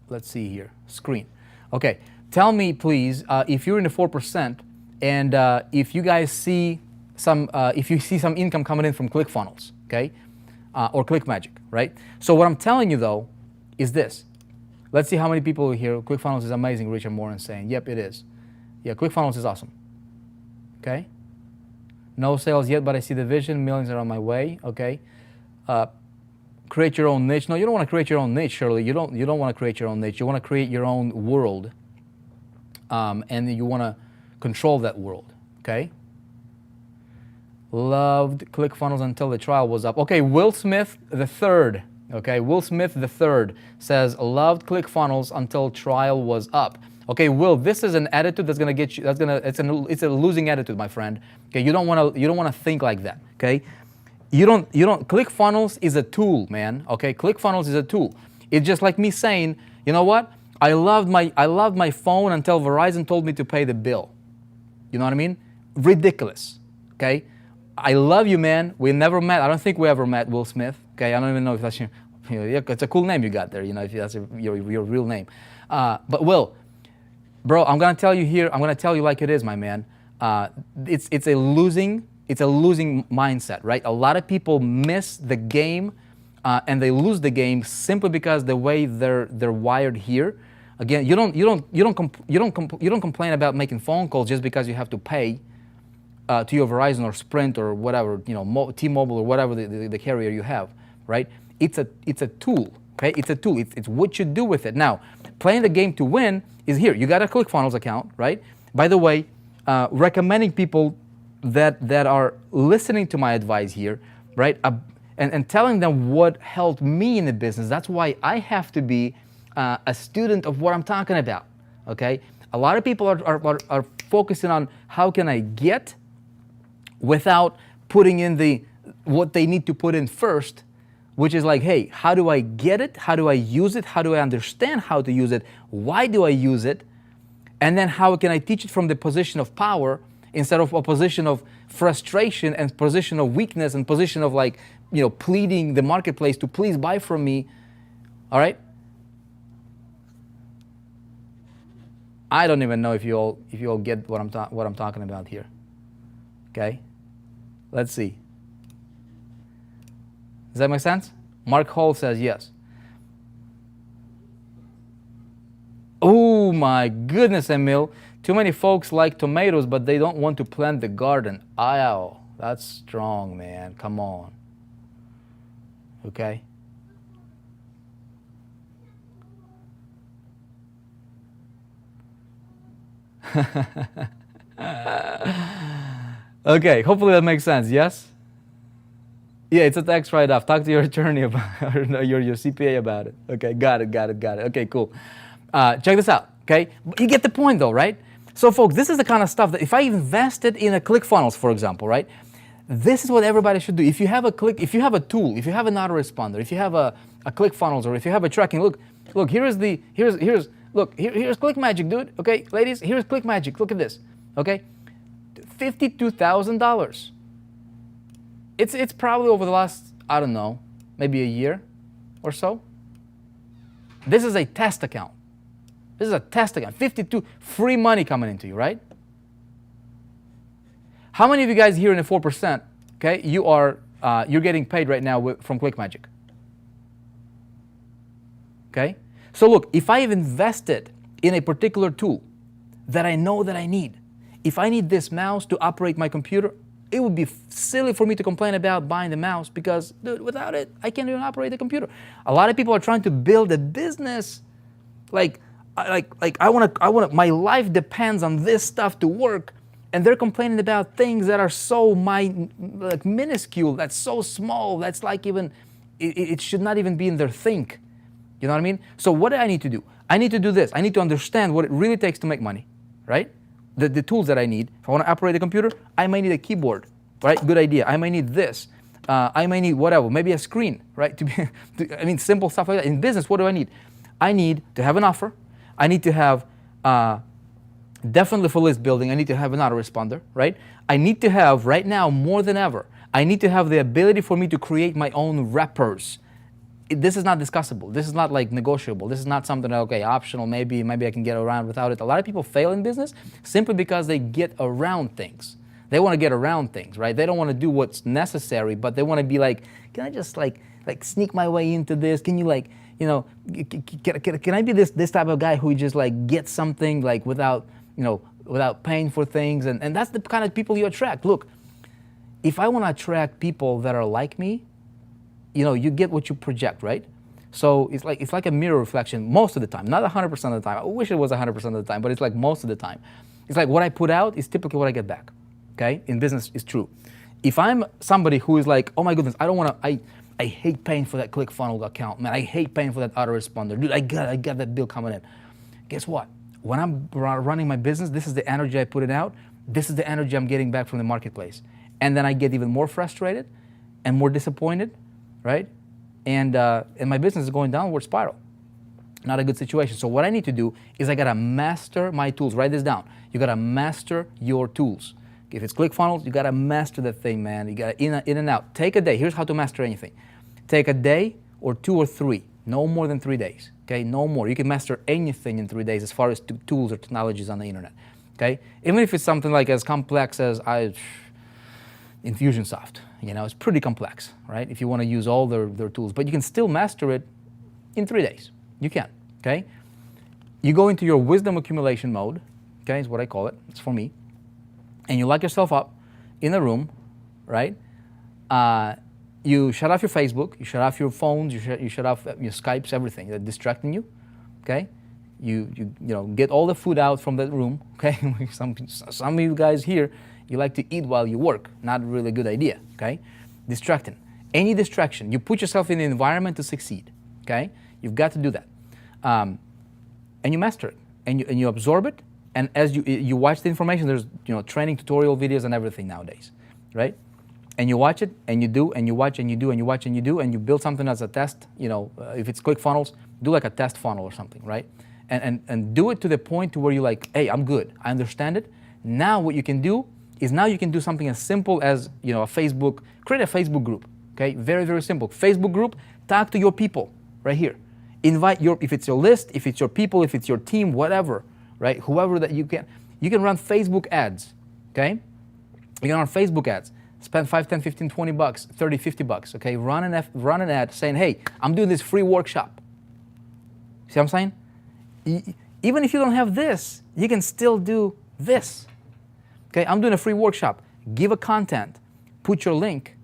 Let's see here, screen. Okay, tell me please if you're in the 4% and if you guys see some, if you see some income coming in from ClickFunnels, okay? Or ClickMagick, right? So what I'm telling you though is this. Let's see how many people here. ClickFunnels is amazing, Richard Moran saying, yep, it is. Yeah, ClickFunnels is awesome. Okay? No sales yet, but I see the vision. Millions are on my way. Okay? Create your own niche. No, you don't want to create your own niche, Shirley. You don't want to create your own niche. You want to create your own world. And you want to control that world. Okay? Loved ClickFunnels until the trial was up. Okay, Will Smith the third. Okay, Will Smith the third says loved ClickFunnels until trial was up. Okay, Will, this is an attitude that's gonna get you. It's a losing attitude, my friend. Okay, you don't wanna think like that. Okay, ClickFunnels is a tool, man. Okay, ClickFunnels is a tool. It's just like me saying, you know what? I loved my phone until Verizon told me to pay the bill. You know what I mean? Ridiculous. Okay. I love you, man. We never met. I don't think we ever met, Will Smith. Okay, I don't even know if that's your, it's a cool name you got there, if that's your real name. But Will, bro, I'm gonna tell you here. I'm gonna tell you like it is, my man. It's a losing mindset, right? A lot of people miss the game, and they lose the game simply because the way they're wired here. Again, you don't complain about making phone calls just because you have to pay. To your Verizon or Sprint or whatever, T-Mobile or whatever the carrier you have, right? It's a tool, okay? It's a tool. It's what you do with it. Now, playing the game to win is here. You got a ClickFunnels account, right? By the way, recommending people that are listening to my advice here, right? And telling them what helped me in the business. That's why I have to be a student of what I'm talking about, okay? A lot of people are focusing on how can I get without putting in what they need to put in first, which is like, hey, how do I get it? How do I use it? How do I understand how to use it? Why do I use it? And then how can I teach it from the position of power instead of a position of frustration and position of weakness and position of pleading the marketplace to please buy from me, all right? I don't even know if you all get what I'm talking about here. Okay, let's see. Does that make sense? Mark Hall says yes. Oh my goodness, Emil. Too many folks like tomatoes, but they don't want to plant the garden. Ow, that's strong, man. Come on. Okay. Okay, hopefully that makes sense, yes? Yeah, it's a tax write-off. Talk to your attorney about or your CPA about it. Okay, got it. Okay, cool. Check this out, okay? You get the point though, right? So folks, this is the kind of stuff that if I invested in a ClickFunnels, for example, right? This is what everybody should do. If you have a tool, if you have an autoresponder, if you have a ClickFunnels, or if you have a tracking, look, here's ClickMagick, dude. Okay, ladies, here's ClickMagick. Look at this. Okay, $52,000. It's probably over the last, I don't know, maybe a year or so. This is a test account. This is a test account. 52 free money coming into you, right? How many of you guys here in the 4%? Okay, you're getting paid right now from ClickMagick. Okay. So look, if I have invested in a particular tool that I know that I need, if I need this mouse to operate my computer, it would be silly for me to complain about buying the mouse because, dude, without it, I can't even operate the computer. A lot of people are trying to build a business, my life depends on this stuff to work, and they're complaining about things that are so minuscule, that's so small, that's like even, it should not even be in their think. You know what I mean? So what do I need to do? I need to do this. I need to understand what it really takes to make money, right? The tools that I need. If I want to operate a computer, I might need a keyboard, right? Good idea. I might need this. I might need whatever, maybe a screen, right? Simple stuff like that. In business, what do I need? I need to have an offer. I need to have Definitely for list building, I need to have an autoresponder, right? I need to have, right now, more than ever, I need to have the ability for me to create my own wrappers. This is not discussable. This is not like negotiable. This is not something that, okay, optional, maybe I can get around without it. A lot of people fail in business simply because they get around things. They want to get around things, right? They don't want to do what's necessary, but they want to be like, can I just like sneak my way into this? Can you like, you know, can I be this type of guy who just like gets something like without, you know, without paying for things? And that's the kind of people you attract. Look, if I want to attract people that are like me, you know, you get what you project, right? So it's like a mirror reflection most of the time, not 100% of the time. I wish it was 100% of the time, but it's like most of the time. It's like what I put out is typically what I get back, okay? In business, it's true. If I'm somebody who is like, oh my goodness, I don't want to, I hate paying for that ClickFunnels account, man. I hate paying for that autoresponder. Dude, I got that bill coming in. Guess what? When I'm running my business, this is the energy I put it out. This is the energy I'm getting back from the marketplace. And then I get even more frustrated and more disappointed, right? And my business is going downward spiral. Not a good situation. So what I need to do is I gotta master my tools. Write this down. You gotta master your tools. If it's ClickFunnels, you gotta master that thing, man. You gotta in and out. Take a day. Here's how to master anything. Take a day or 2 or 3. No more than 3 days. Okay, no more. You can master anything in 3 days as far as tools or technologies on the internet. Okay, even if it's something like as complex as Infusionsoft. You know, it's pretty complex, right? If you want to use all their tools, but you can still master it in 3 days. You can, okay? You go into your wisdom accumulation mode, okay, is what I call it. It's for me. And you lock yourself up in a room, right? You shut off your Facebook, you shut off your phones, you shut off your Skypes, everything that's distracting you, okay? You know, get all the food out from that room, okay? Some of you guys here, you like to eat while you work. Not really a good idea, okay? Distracting. Any distraction, you put yourself in the environment to succeed, okay? You've got to do that. And you master it, and you absorb it, and as you watch the information, there's, you know, training tutorial videos and everything nowadays, right? And you watch it, and you do, and you watch, and you do, and you watch, and you do, and you build something as a test. You know, if it's ClickFunnels, do like a test funnel or something, right? And do it to the point to where you're like, hey, I'm good, I understand it. Now what you can do is now you can do something as simple as, you know, create a Facebook group, okay? Very, very simple. Facebook group, talk to your people right here. Invite if it's your list, if it's your people, if it's your team, whatever, right? Whoever that you can run Facebook ads, okay? You can run Facebook ads. Spend 5, 10, 15, 20 bucks, 30, 50 bucks, okay? Run an ad saying, hey, I'm doing this free workshop. See what I'm saying? Even if you don't have this, you can still do this. Okay, I'm doing a free workshop. Give a content, put your link,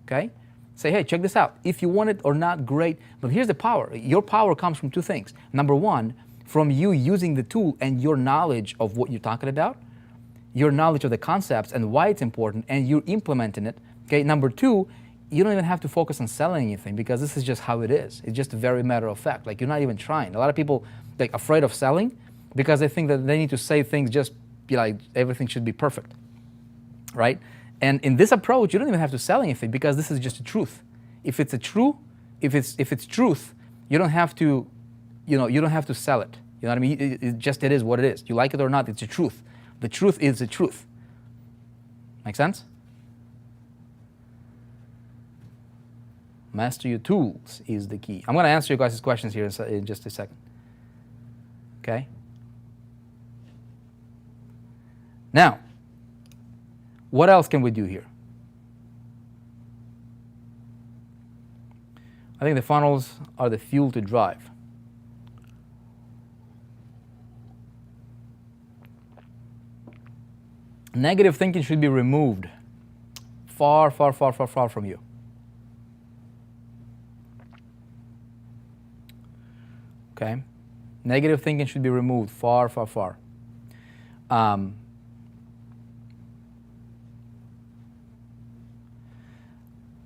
okay? Say, hey, check this out. If you want it or not, great. But here's the power. Your power comes from 2 things. Number 1, from you using the tool and your knowledge of what you're talking about, your knowledge of the concepts and why it's important, and you're implementing it. Okay, number 2, you don't even have to focus on selling anything because this is just how it is. It's just a very matter of fact. Like, you're not even trying. A lot of people like afraid of selling because they think that they need to say things just like everything should be perfect, right? And in this approach, you don't even have to sell anything because this is just the truth. If it's truth, you don't have to, you know, you don't have to sell it. You know what I mean? It is what it is. You like it or not, it's the truth. The truth is the truth. Make sense? Master your tools is the key. I'm going to answer you guys' questions here in just a second. Okay? Now, what else can we do here? I think the funnels are the fuel to drive. Negative thinking should be removed far, far, far, far, far from you. Okay? Negative thinking should be removed far, far, far.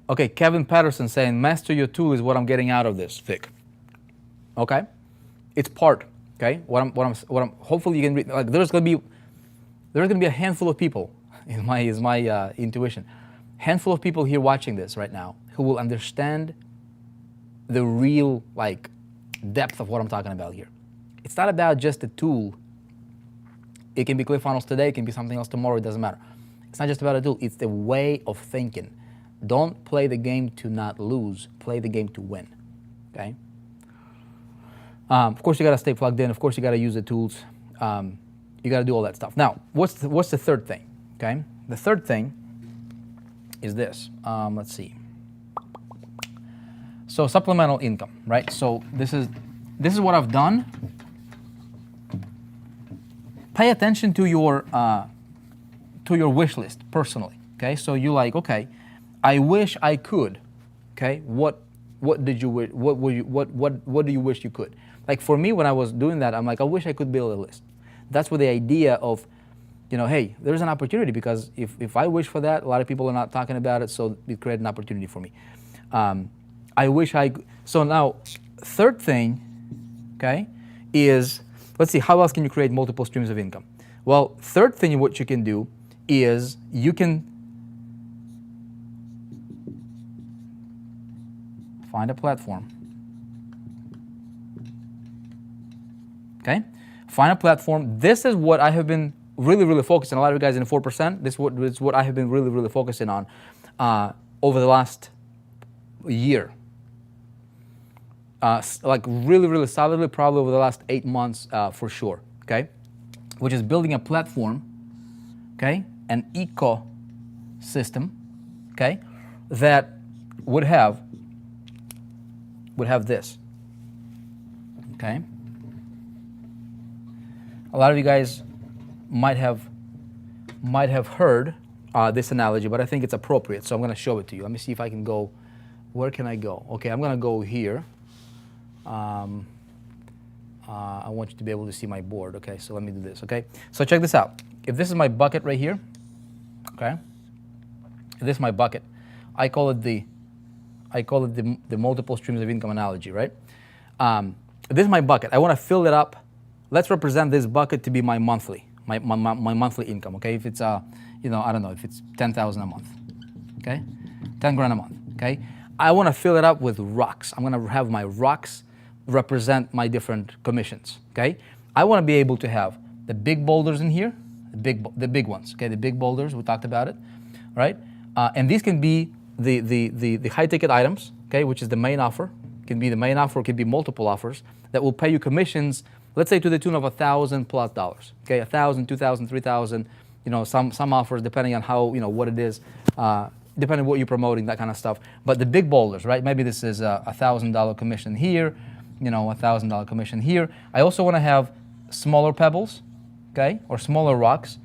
Okay, Kevin Patterson saying, master your tool is what I'm getting out of this, Vic. Okay? It's part, okay? What I'm hopefully you can read, like there's gonna be a handful of people, is my intuition. Handful of people here watching this right now who will understand the real like depth of what I'm talking about here. It's not about just the tool It can be ClickFunnels today, it can be something else tomorrow, it doesn't matter. It's not just about a tool, it's the way of thinking. Don't play the game to not lose, play the game to win, okay? Of course, you gotta stay plugged in. Of course, you gotta use the tools. You gotta do all that stuff. Now, what's the third thing, okay? The third thing is this. Let's see. So supplemental income, right? So this is what I've done. Pay attention to your wish list personally, okay? So you like, okay, I wish I could, okay? What do you wish you could? Like for me, when I was doing that, I'm like, I wish I could build a list. That's where the idea of, you know, hey, there's an opportunity, because if I wish for that, a lot of people are not talking about it, so it created an opportunity for me. I wish I could. So now, third thing, okay, is, let's see, how else can you create multiple streams of income? Well, third thing what you can do is you can find a platform. Okay? Find a platform. This is what I have been really focusing. A lot of you guys in the 4%, this is what I have been really focusing on over the last year. Like really solidly, probably over the last 8 months for sure, okay? Which is building a platform, okay? An ecosystem, okay? That would have this, okay? A lot of you guys might have heard this analogy, but I think it's appropriate, so I'm going to show it to you. Let me see if I can go. Where can I go? Okay, I'm going to go here. I want you to be able to see my board. Okay, so let me do this. Okay, so check this out. If this is my bucket right here, okay, if this is my bucket, I call it the multiple streams of income analogy, right? This is my bucket. I want to fill it up. Let's represent this bucket to be my monthly income. Okay, if it's you know, I don't know, if it's 10,000 a month, okay, 10 grand a month. Okay, I want to fill it up with rocks. I'm going to have my rocks represent my different commissions. Okay, I want to be able to have the big boulders in here, the big ones. Okay, the big boulders, we talked about it, right? And these can be the high ticket items. Okay, which is the main offer. It can be the main offer. It can be multiple offers that will pay you commissions. Let's say to the tune of $1,000+. Okay, 1,000, 2,000, 3,000. You know, some offers depending on how, you know, what it is. Depending on what you're promoting, that kind of stuff. But the big boulders, right? Maybe this is a $1,000 commission here, you know, $1,000 commission here. I also want to have smaller pebbles, okay, or smaller rocks,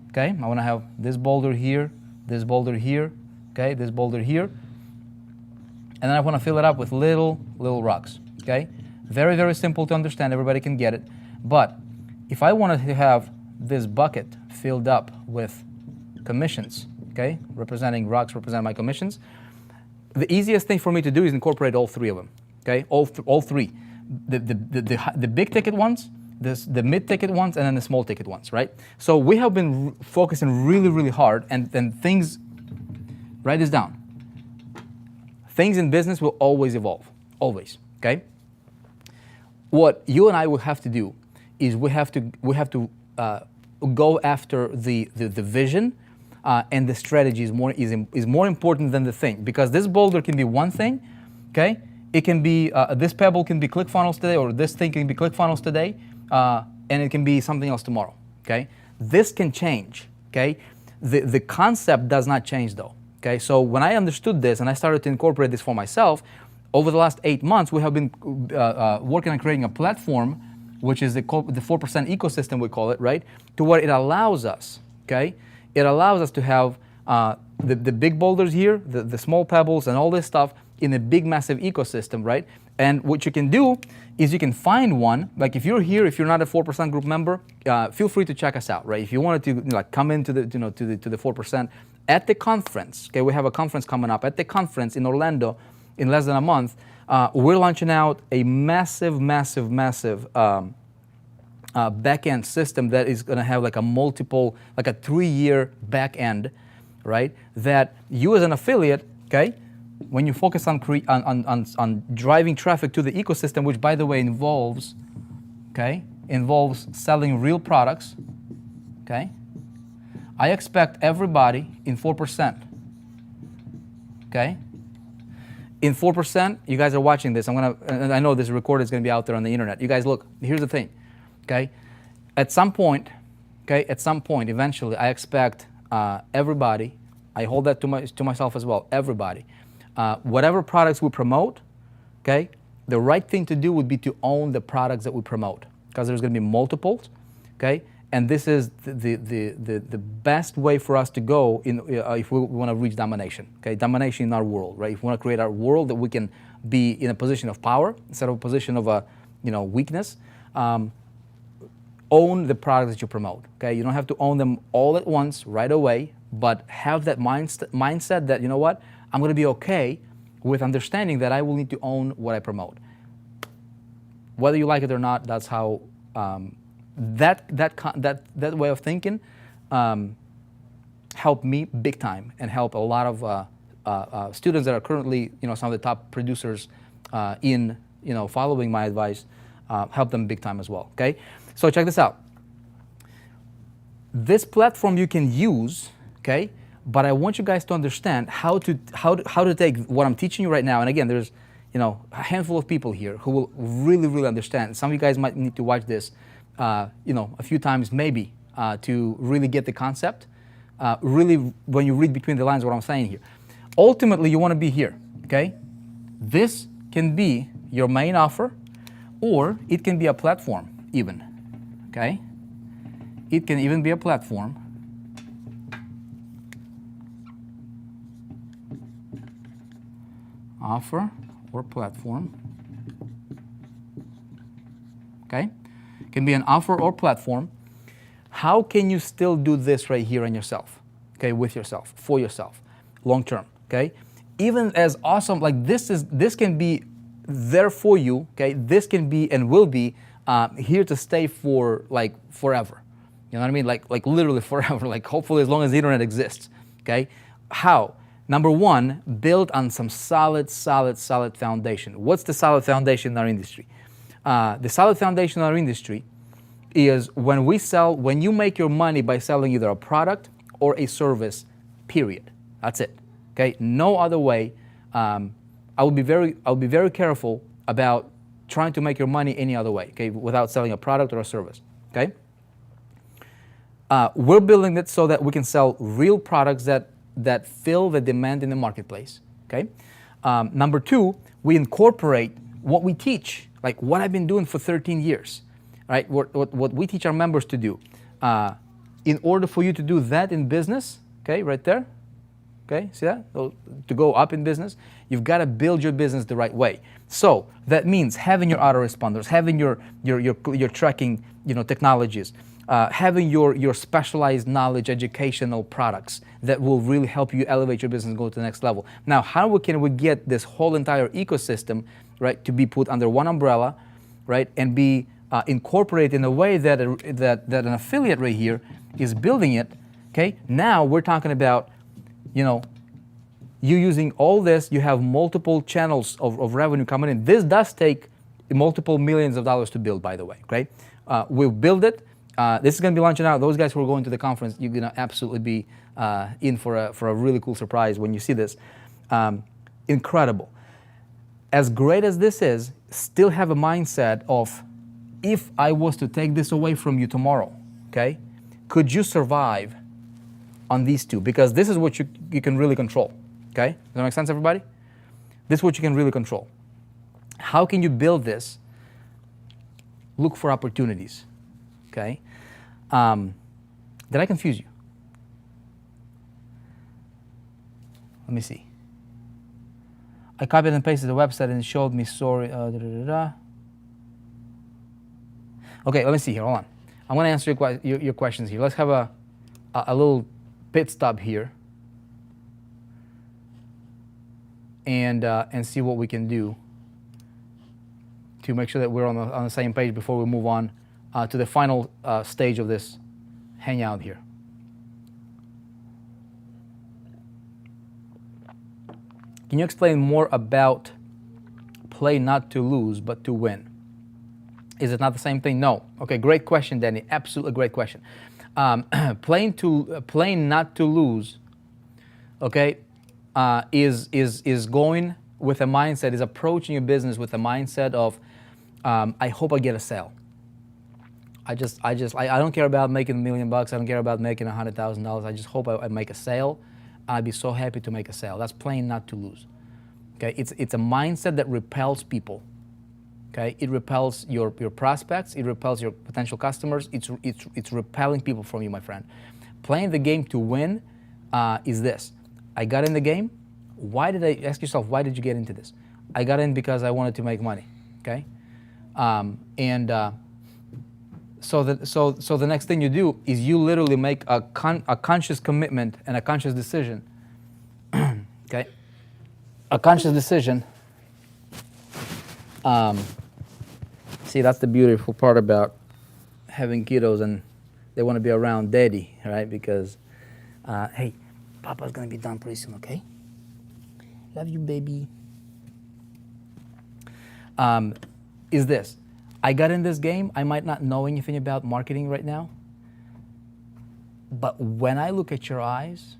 okay. I want to have this boulder here, this boulder here, okay, this boulder here, and then I want to fill it up with little rocks, okay. Very simple to understand. Everybody can get it. But if I wanted to have this bucket filled up with commissions, okay, representing rocks, represent my commissions, the easiest thing for me to do is incorporate all three of them, okay, all three, the big ticket ones, the mid ticket ones, and then the small ticket ones, right? So we have been focusing really hard, and things, write this down. Things in business will always evolve, always, okay? What you and I will have to do is we have to go after the vision. And the strategy is more important than the thing, because this boulder can be one thing, okay? It can be this pebble can be ClickFunnels today, or this thing can be ClickFunnels today, and it can be something else tomorrow, okay? This can change, okay? The concept does not change though, okay? So when I understood this and I started to incorporate this for myself, over the last 8 months we have been working on creating a platform, which is the 4% ecosystem, we call it, right? To where it allows us, okay? It allows us to have the big boulders here, the small pebbles, and all this stuff in a big, massive ecosystem, right? And what you can do is you can find one. Like if you're here, if you're not a 4% group member, feel free to check us out, right? If you wanted to, like, come into the, to the 4% at the conference. Okay, we have a conference coming up at the conference in Orlando in less than a month. We're launching out a massive back-end system that is going to have like a 3-year back-end, right? That you as an affiliate, okay, when you focus on driving traffic to the ecosystem, which by the way involves selling real products, okay? I expect everybody in 4%, okay? In 4%, you guys are watching this. And I know this record is gonna be out there on the internet. You guys look, here's the thing, okay? At some point, eventually, I expect everybody, I hold that to myself as well, everybody, whatever products we promote, okay, the right thing to do would be to own the products that we promote, because there's going to be multiples, okay, and this is the best way for us to go if we want to reach domination, okay, domination in our world, right? If we want to create our world that we can be in a position of power instead of a position of weakness. Own the products that you promote, okay? You don't have to own them all at once, right away, but have that mindset that, you know what, I'm gonna be okay with understanding that I will need to own what I promote. Whether you like it or not, that's how, that way of thinking helped me big time and help a lot of students that are currently, some of the top producers in, following my advice, help them big time as well, okay? So check this out. This platform you can use, okay? But I want you guys to understand how to take what I'm teaching you right now. And again, there's a handful of people here who will really, really understand. Some of you guys might need to watch this, a few times maybe to really get the concept. Really, when you read between the lines, what I'm saying here. Ultimately, you want to be here, okay? This can be your main offer, or it can be a platform even. Okay? It can even be a platform. Offer or platform. Okay? It can be an offer or platform. How can you still do this right here on yourself? Okay, with yourself, for yourself, long term. Okay? Even as awesome, like this can be there for you. Okay? This can be and will be here to stay for like forever. You know what I mean? Like literally forever, like hopefully as long as the internet exists, okay? How? Number one, build on some solid foundation. What's the solid foundation in our industry? The solid foundation in our industry is when you make your money by selling either a product or a service, period. That's it, okay? No other way. I would be very careful about trying to make your money any other way, okay, without selling a product or a service, okay? We're building it so that we can sell real products that fill the demand in the marketplace, okay? Number two, we incorporate what we teach, like what I've been doing for 13 years, right? What we teach our members to do. In order for you to do that in business, okay, right there, okay, see that? To go up in business, you've got to build your business the right way. So that means having your autoresponders, having your tracking, technologies, having your specialized knowledge, educational products that will really help you elevate your business and go to the next level. Now, how can we get this whole entire ecosystem, right, to be put under one umbrella, right, and be incorporated in a way that an affiliate right here is building it? Okay. Now we're talking about, you using all this, you have multiple channels of revenue coming in. This does take multiple millions of dollars to build, by the way, okay? We'll build it. This is going to be launching out. Those guys who are going to the conference, you're going to absolutely be in for a really cool surprise when you see this. Incredible. As great as this is, still have a mindset of, if I was to take this away from you tomorrow, okay, could you survive on these two? Because this is what you can really control. Okay? Does that make sense, everybody? This is what you can really control. How can you build this? Look for opportunities. Okay? Did I confuse you? Let me see. I copied and pasted the website and it showed me, sorry. Okay, let me see here. Hold on. I'm going to answer your questions here. Let's have a little pit stop here. And see what we can do to make sure that we're on the same page before we move on to the final stage of this hangout here. Can you explain more about play not to lose but to win? Is it not the same thing? No. Okay, great question, Danny. Absolutely great question. Playing not to lose, okay, is going with a mindset, is approaching your business with a mindset of, I hope I get a sale. I don't care about making $1 million. I don't care about making $100,000. I just hope I make a sale. I'd be so happy to make a sale. That's playing not to lose. Okay, it's a mindset that repels people. Okay, it repels your prospects. It repels your potential customers. It's repelling people from you, my friend. Playing the game to win is this. I got in the game. Why did I ask yourself? Why did you get into this? I got in because I wanted to make money. Okay, So the next thing you do is you literally make a conscious commitment and a conscious decision. Okay, a conscious decision. See, that's the beautiful part about having kiddos, and they want to be around daddy, right? Because, hey, Papa's gonna be done pretty soon. Okay, love you, baby. Is this. I got in this game, I might not know anything about marketing right now, but when I look at your eyes,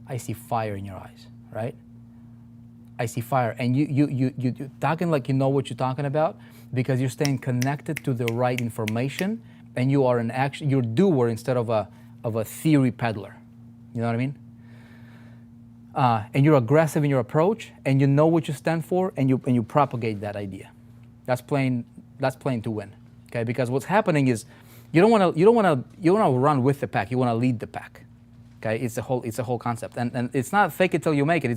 I see fire in your eyes, right? I see fire, and you talking like you know what you're talking about because you're staying connected to the right information, and you are you're a doer instead of a theory peddler. You know what I mean? And you're aggressive in your approach, and you know what you stand for, and you propagate that idea. That's playing to win, okay? Because what's happening is you don't want to run with the pack. You want to lead the pack, okay? It's a whole concept, and it's not fake it till you make it.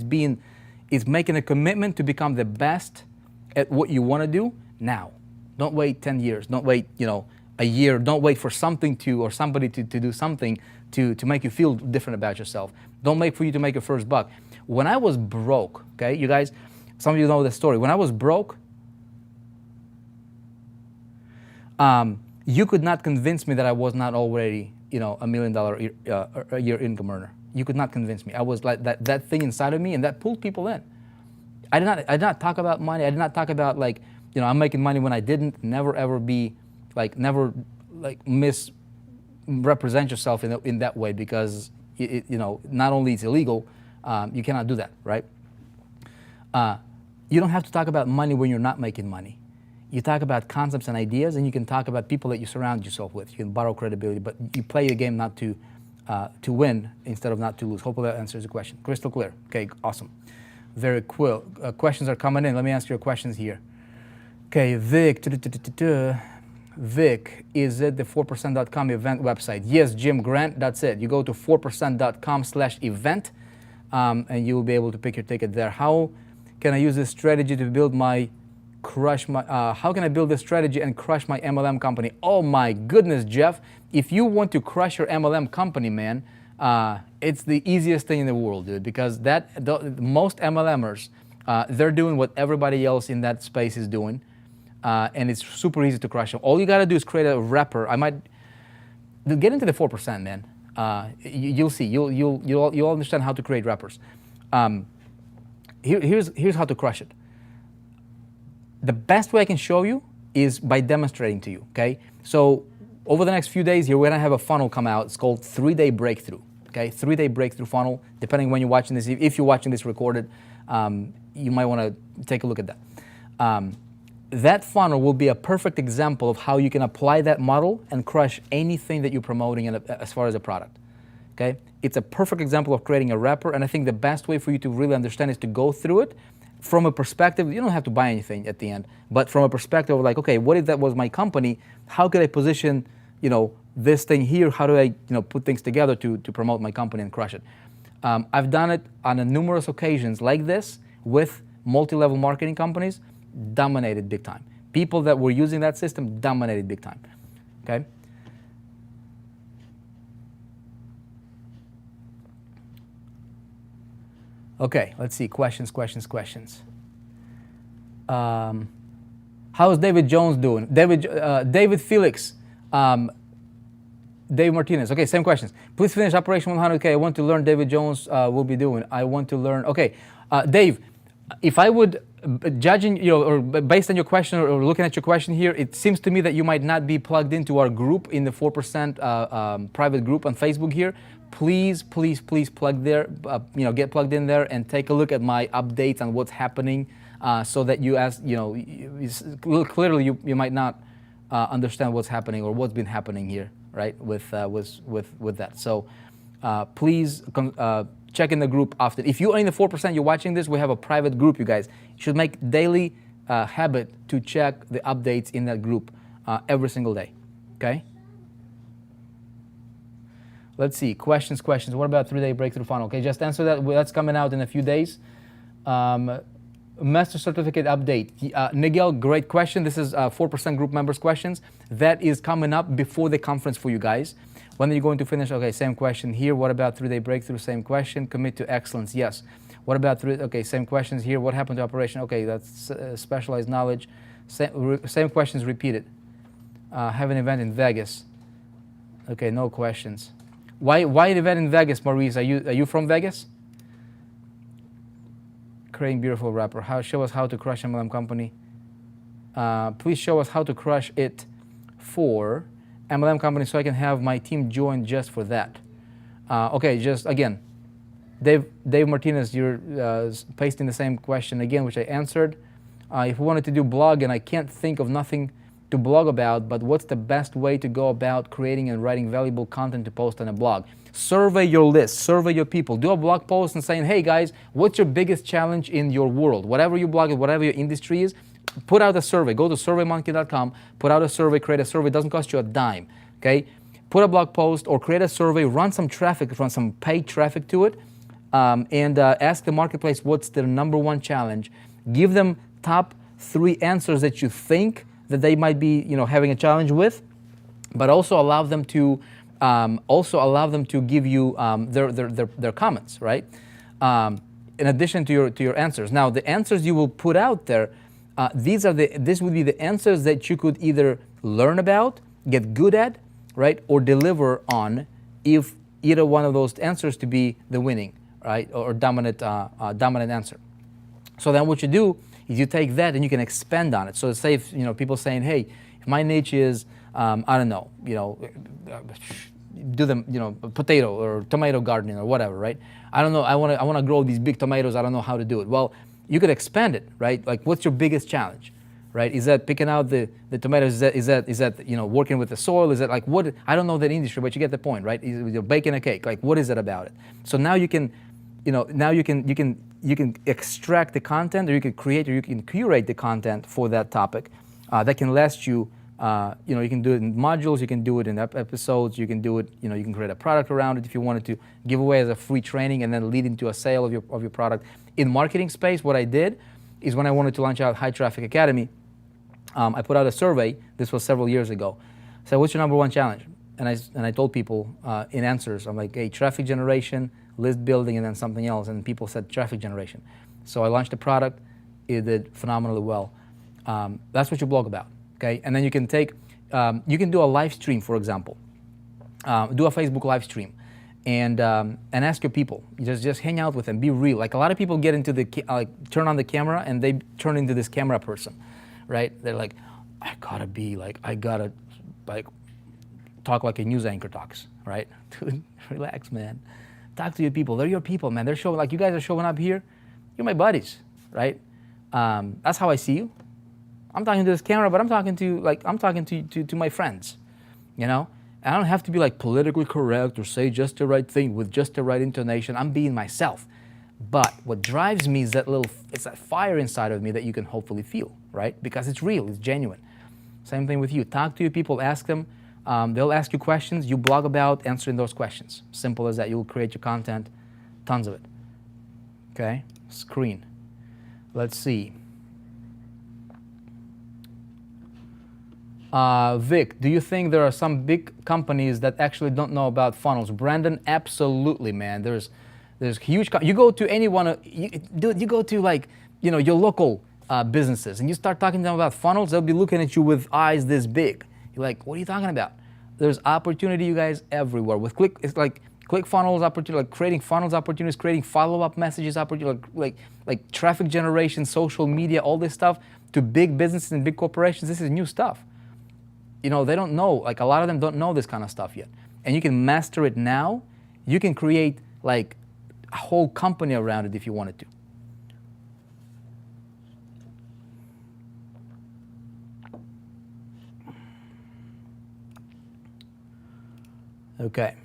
It's making a commitment to become the best at what you want to do now. Don't wait 10 years. Don't wait a year. Don't wait for something or somebody to do something to make you feel different about yourself. Don't wait for you to make your first buck. When I was broke, okay, you guys, some of you know the story. When I was broke. You could not convince me that I was not already, $1 million a year income earner. You could not convince me. I was like that thing inside of me, and that pulled people in. I did not talk about money. I did not talk about I'm making money when I didn't. Never ever be never misrepresent yourself in that way, because not only it's illegal, you cannot do that, right? You don't have to talk about money when you're not making money. You talk about concepts and ideas, and you can talk about people that you surround yourself with. You can borrow credibility, but you play your game not to win instead of not to lose. Hopefully that answers the question. Crystal clear. Okay, awesome. Very cool. Questions are coming in. Let me answer your questions here. Okay, Vic. Vic, is it the 4%.com event website? Yes, Jim Grant, that's it. You go to 4%.com/event, and you will be able to pick your ticket there. How can I use this strategy to build how can I build this strategy and crush my MLM company? Oh my goodness, Jeff. If you want to crush your MLM company, man, it's the easiest thing in the world, dude, because most MLMers, they're doing what everybody else in that space is doing, and it's super easy to crush them. All you got to do is create a wrapper. Get into the 4%, man. You'll see. You'll understand how to create wrappers. Here's how to crush it. The best way I can show you is by demonstrating to you, okay? So over the next few days, you're gonna have a funnel come out. It's called 3-Day Breakthrough, okay? 3-Day Breakthrough funnel, depending when you're watching this. If you're watching this recorded, you might wanna take a look at that. That funnel will be a perfect example of how you can apply that model and crush anything that you're promoting as far as a product, okay? It's a perfect example of creating a wrapper, and I think the best way for you to really understand is to go through it from a perspective. You don't have to buy anything at the end, but from a perspective of okay, what if that was my company? How could I position, this thing here? How do I, put things together to promote my company and crush it? I've done it on numerous occasions like this with multi-level marketing companies, dominated big time. People that were using that system dominated big time, okay? Okay, let's see, questions. How's David Jones doing? David Felix, Dave Martinez. Okay, same questions. Please finish Operation 100K. I want to learn David Jones will be doing. I want to learn. Okay, Dave, if I would, judging, or based on your question or looking at your question here, it seems to me that you might not be plugged into our group in the 4% private group on Facebook here. Please, please, please plug there, get plugged in there and take a look at my updates on what's happening, so that clearly you might not understand what's happening or what's been happening here, right? With that. So please check in the group often. If you are in the 4%, you're watching this, we have a private group, you guys. You should make daily habit to check the updates in that group every single day, okay? Let's see, questions. What about 3-day breakthrough funnel? Okay, just answer that. That's coming out in a few days. Master certificate update. Nigel, great question. This is 4% group members questions. That is coming up before the conference for you guys. When are you going to finish? Okay, same question here. What about 3-day breakthrough? Same question. Commit to excellence. Yes. What about okay, same questions here. What happened to operation? Okay, that's specialized knowledge. Same questions repeated. Have an event in Vegas. Okay, no questions. Why an event in Vegas, Maurice? Are you from Vegas? Creating beautiful wrapper. Show us how to crush MLM company. Please show us how to crush it for MLM company so I can have my team join just for that. Okay, just again, Dave Martinez, you're pasting the same question again, which I answered. If we wanted to do blog and I can't think of nothing to blog about, but what's the best way to go about creating and writing valuable content to post on a blog? Survey your list, survey your people. Do a blog post and saying, hey guys, what's your biggest challenge in your world? Whatever you blog, whatever your industry is, put out a survey. Go to surveymonkey.com, put out a survey, create a survey. It doesn't cost you a dime, okay? Put a blog post or create a survey, run some traffic, run some paid traffic to it, and ask the marketplace what's their number one challenge. Give them top 3 answers that you think that they might be, having a challenge with, but also allow them to give you their comments, right? In addition to your answers. Now, the answers you will put out there, this would be the answers that you could either learn about, get good at, right, or deliver on, if either one of those answers to be the winning, right, or dominant answer. So then what you do is you take that and you can expand on it. So say if people saying, hey, if my niche is I don't know, do them, potato or tomato gardening or whatever, right? I don't know, I want to grow these big tomatoes, I don't know how to do it. Well, you could expand it, right? Like, what's your biggest challenge, right? Is that picking out the tomatoes? Is that working with the soil? Is that like what? I don't know that industry, but you get the point, right? You're baking a cake. Like, what is it about it? So now you can, you can extract the content, or you can create, or you can curate the content for that topic that can last you. You can do it in modules, you can do it in episodes, you can do it, you can create a product around it if you wanted to give away as a free training and then lead into a sale of your product. In marketing space, what I did is when I wanted to launch out High Traffic Academy, I put out a survey. This was several years ago. So what's your number one challenge? And I told people in answers, I'm like, hey, traffic generation, list building, and then something else. And people said traffic generation. So I launched a product. It did phenomenally well. That's what you blog about. Okay, and then you can do a live stream, for example. Do a Facebook live stream, and ask your people. Just hang out with them. Be real. Like, a lot of people get into turn on the camera and they turn into this camera person, right? They're like, I gotta talk like a news anchor talks, right? Dude, relax, man. Talk to your people. They're your people, man. They're showing, like, you guys are showing up here. You're my buddies, right? That's how I see you. I'm talking to this camera, but I'm talking to my friends, And I don't have to be like politically correct or say just the right thing with just the right intonation. I'm being myself. But what drives me is it's that fire inside of me that you can hopefully feel, right? Because it's real, it's genuine. Same thing with you. Talk to your people, ask them. They'll ask you questions. You blog about answering those questions. Simple as that. You'll create your content, tons of it. Okay, screen. Let's see. Vic, do you think there are some big companies that actually don't know about funnels? Brandon, absolutely, man. There's huge. You go to anyone, you go to your local businesses, and you start talking to them about funnels. They'll be looking at you with eyes this big. You're like, what are you talking about? There's opportunity, you guys, everywhere. It's like ClickFunnels opportunity, like creating funnels opportunities, creating follow-up messages opportunities, like traffic generation, social media, all this stuff to big businesses and big corporations. This is new stuff. You know, they don't know, like a lot of them don't know this kind of stuff yet. And you can master it now. You can create like a whole company around it if you wanted to. Okay.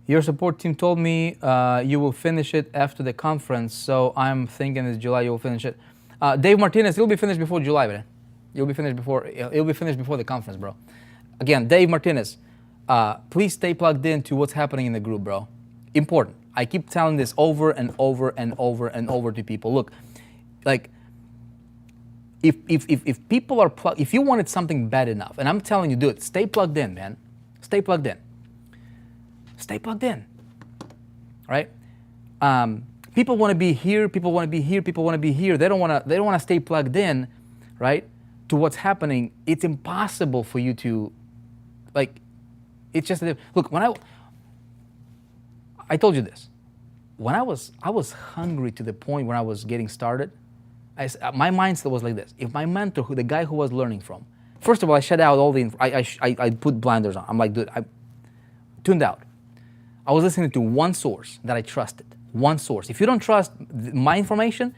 Your support team told me you will finish it after the conference, so I'm thinking it's July you will finish it. Dave Martinez, it'll be finished before July, man. It'll be finished before the conference, bro. Again, Dave Martinez, please stay plugged in to what's happening in the group, bro. Important. I keep telling this over and over and over and over to people. Look, like, if people are if you wanted something bad enough, and I'm telling you, do it. Stay plugged in, man. Stay plugged in. Stay plugged in. All right? People want to be here. People want to be here. People want to be here. They don't want to stay plugged in, right? To what's happening. It's impossible for you to, like, it's just look. When I told you this, when I was hungry to the point when I was getting started. My mindset was like this: if my mentor, the guy who was learning from, first of all, I shut out all the, I put blinders on. I'm like, dude, I tuned out. I was listening to one source that I trusted. One source. If you don't trust my information,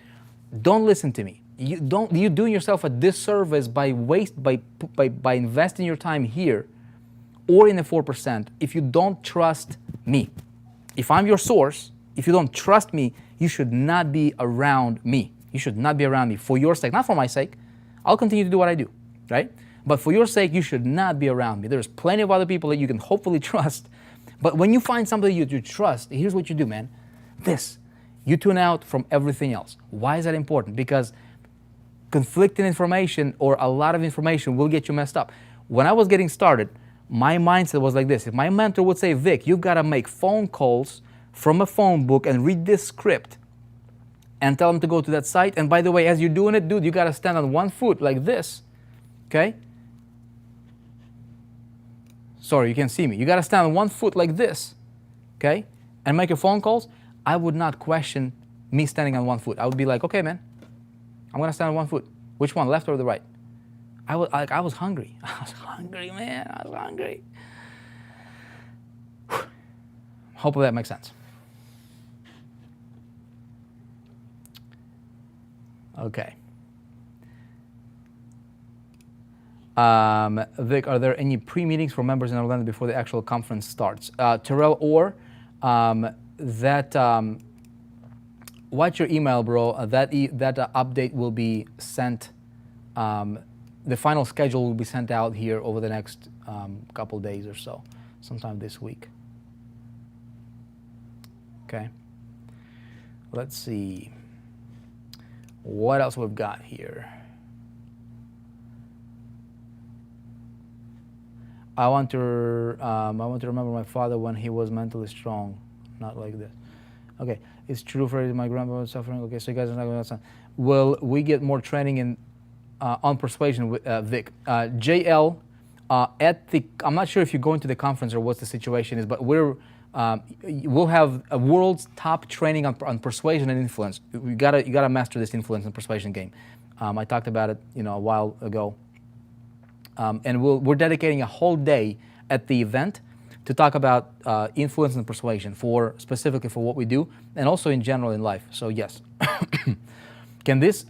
don't listen to me. You're doing yourself a disservice by investing your time here, or in the 4%. If you don't trust me, if I'm your source, if you don't trust me, you should not be around me. You should not be around me for your sake, not for my sake. I'll continue to do what I do, right? But for your sake, you should not be around me. There's plenty of other people that you can hopefully trust. But when you find somebody you trust, here's what you do, man. You tune out from everything else. Why is that important? Because conflicting information or a lot of information will get you messed up. When I was getting started, my mindset was like this. If my mentor would say, Vic, you've got to make phone calls from a phone book and read this script, and tell them to go to that site. And by the way, as you're doing it, dude, you got to stand on one foot like this, okay? Sorry, you can't see me. You got to stand on one foot like this, okay? And make your phone calls. I would not question me standing on one foot. I would be like, okay, man, I'm going to stand on one foot. Which one, left or the right? I was hungry. I was hungry, man. I was hungry. Hopefully that makes sense. Okay. Vic, are there any pre-meetings for members in Orlando before the actual conference starts? Terrell Orr, watch your email, bro. That update will be sent. The final schedule will be sent out here over the next couple days or so, sometime this week. Okay. Let's see. What else we've got here? I want to remember my father when he was mentally strong, not like this. Okay, it's true for my grandpa was suffering. Okay, so you guys are not going to. Will we get more training in on persuasion with Vic? JL at the. I'm not sure if you're going to the conference or what the situation is, but we'll have a world's top training on persuasion and influence. You gotta master this influence and persuasion game. I talked about it, a while ago. And we're dedicating a whole day at the event to talk about influence and persuasion specifically for what we do, and also in general in life. So yes, can this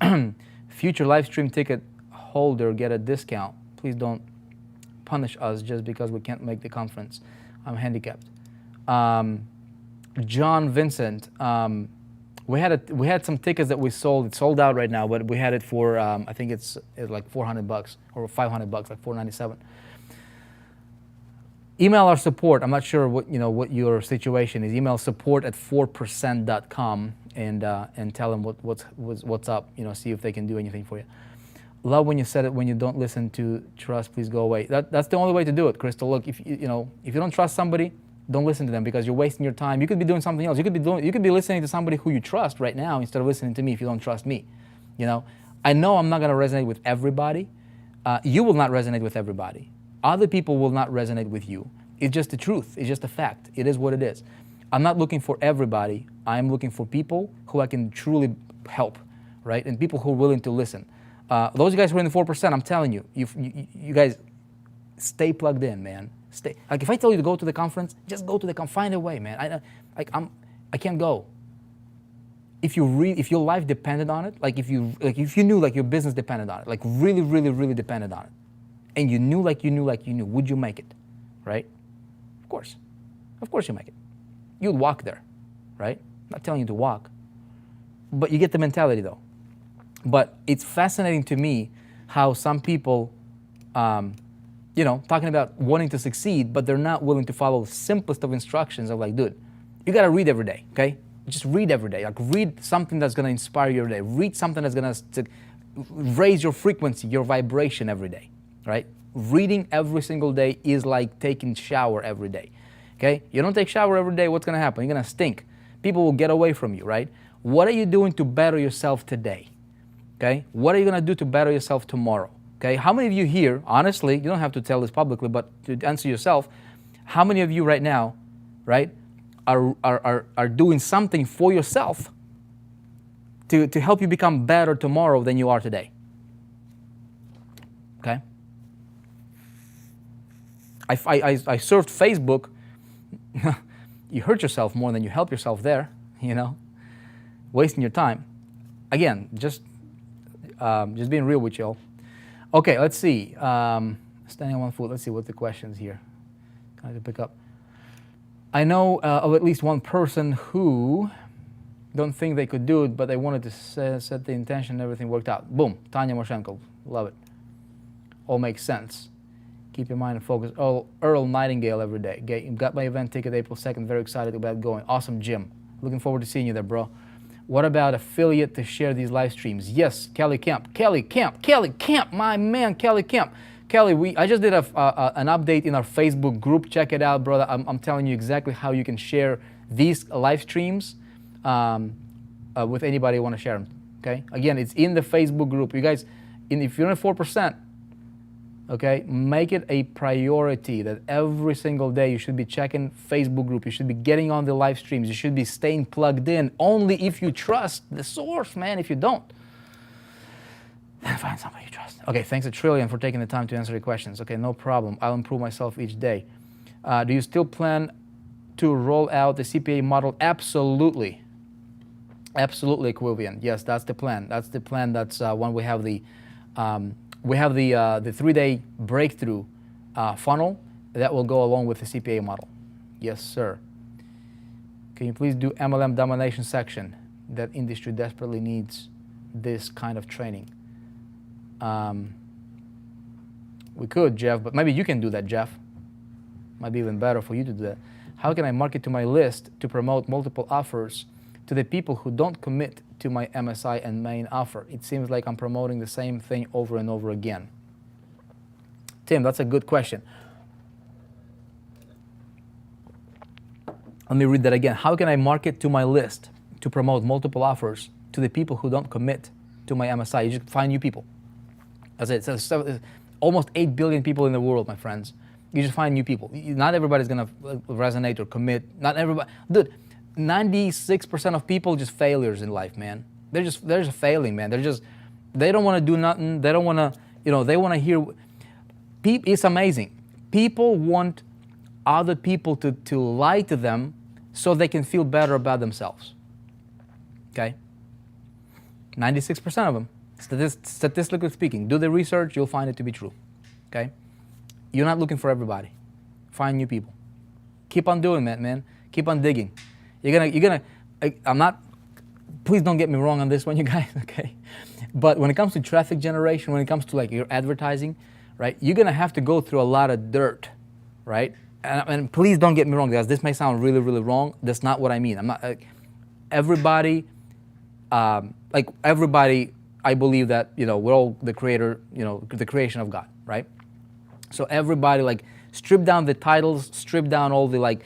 future live stream ticket holder get a discount? Please don't punish us just because we can't make the conference. I'm handicapped. John Vincent, we had some tickets that we sold. It's sold out right now, but we had it for I think it's like $400 or $500, like $497. Email our support. I'm not sure what your situation is. Email support@4percent.com and tell them what's up. See if they can do anything for you. Love when you said it. When you don't listen to trust, please go away. That's the only way to do it, Crystal. Look, if you don't trust somebody, don't listen to them because you're wasting your time. You could be doing something else. You could be listening to somebody who you trust right now instead of listening to me if you don't trust me. I know I'm not going to resonate with everybody. You will not resonate with everybody. Other people will not resonate with you. It's just the truth. It's just a fact. It is what it is. I'm not looking for everybody. I'm looking for people who I can truly help, right? And people who are willing to listen. Those guys who are in the 4%, I'm telling you, you guys stay plugged in, man. Stay. Like if I tell you to go to the conference, just go to the conference. Find a way, man. I can't go. If your life depended on it, if you knew like your business depended on it, like really, really, really depended on it, and you knew, would you make it, right? Of course you make it. You'd walk there, right? I'm not telling you to walk, but you get the mentality though. But it's fascinating to me how some people, talking about wanting to succeed, but they're not willing to follow the simplest of instructions of like, dude, you gotta read every day, okay? Just read every day. Like read something that's gonna inspire your day. Read something that's gonna raise your frequency, your vibration every day, right? Reading every single day is like taking shower every day, okay? You don't take shower every day, what's gonna happen? You're gonna stink. People will get away from you, right? What are you doing to better yourself today, okay? What are you gonna do to better yourself tomorrow, okay? How many of you here, honestly, you don't have to tell this publicly, but to answer yourself, how many of you right now, right, are doing something for yourself to help you become better tomorrow than you are today? Okay? I surfed Facebook. You hurt yourself more than you help yourself there, wasting your time. Again, just being real with y'all. Okay, let's see. Standing on one foot. Let's see what the questions here. Kind of pick up. I know of at least one person who don't think they could do it, but they wanted to set the intention and everything worked out. Boom, Tanya Moshenko, love it. All makes sense. Keep your mind and focus. Earl Nightingale every day. Got my event ticket April 2nd, very excited about going. Awesome, Jim. Looking forward to seeing you there, bro. What about affiliate to share these live streams? Yes, Kelly Kemp, my man, Kelly Kemp. Kelly, I just did an update in our Facebook group. Check it out, brother. I'm telling you exactly how you can share these live streams with anybody who want to share them. Okay. Again, it's in the Facebook group. You guys, if you're in 4%, okay, make it a priority that every single day you should be checking Facebook group. You should be getting on the live streams. You should be staying plugged in. Only if you trust the source, man. If you don't, then find somebody you trust. Okay, thanks a trillion for taking the time to answer the questions. Okay, no problem. I'll improve myself each day. Do you still plan to roll out the CPA model? Absolutely. Absolutely, Equivian. Yes, that's the plan. That's the plan. That's when we have the 3-day breakthrough funnel that will go along with the CPA model. Yes, sir. Can you please do MLM domination section? That industry desperately needs this kind of training. We could, Jeff, but maybe you can do that, Jeff. Might be even better for you to do that. How can I market to my list to promote multiple offers to the people who don't commit to my MSI and main offer? It seems like I'm promoting the same thing over and over again. Tim, that's a good question. Let me read that again. How can I market to my list to promote multiple offers to the people who don't commit to my MSI? You just find new people. As I said, it's almost 8 billion people in the world, my friends. You just find new people. Not everybody's gonna resonate or commit. Not everybody. Dude, 96% of people just failures in life, man. They're just failing, man. They don't want to do nothing. They don't want to, they want to hear. It's amazing. People want other people to lie to them so they can feel better about themselves. Okay? 96% of them. Statistically speaking, do the research, you'll find it to be true. Okay? You're not looking for everybody. Find new people. Keep on doing that, man. Keep on digging. Please don't get me wrong on this one, you guys, okay? But when it comes to traffic generation, when it comes to like your advertising, right, you're gonna have to go through a lot of dirt, right? And please don't get me wrong, guys. This may sound really, really wrong. That's not what I mean. I'm not, everybody, I believe that, we're all the creator, the creation of God, right? So everybody, strip down the titles, strip down all the,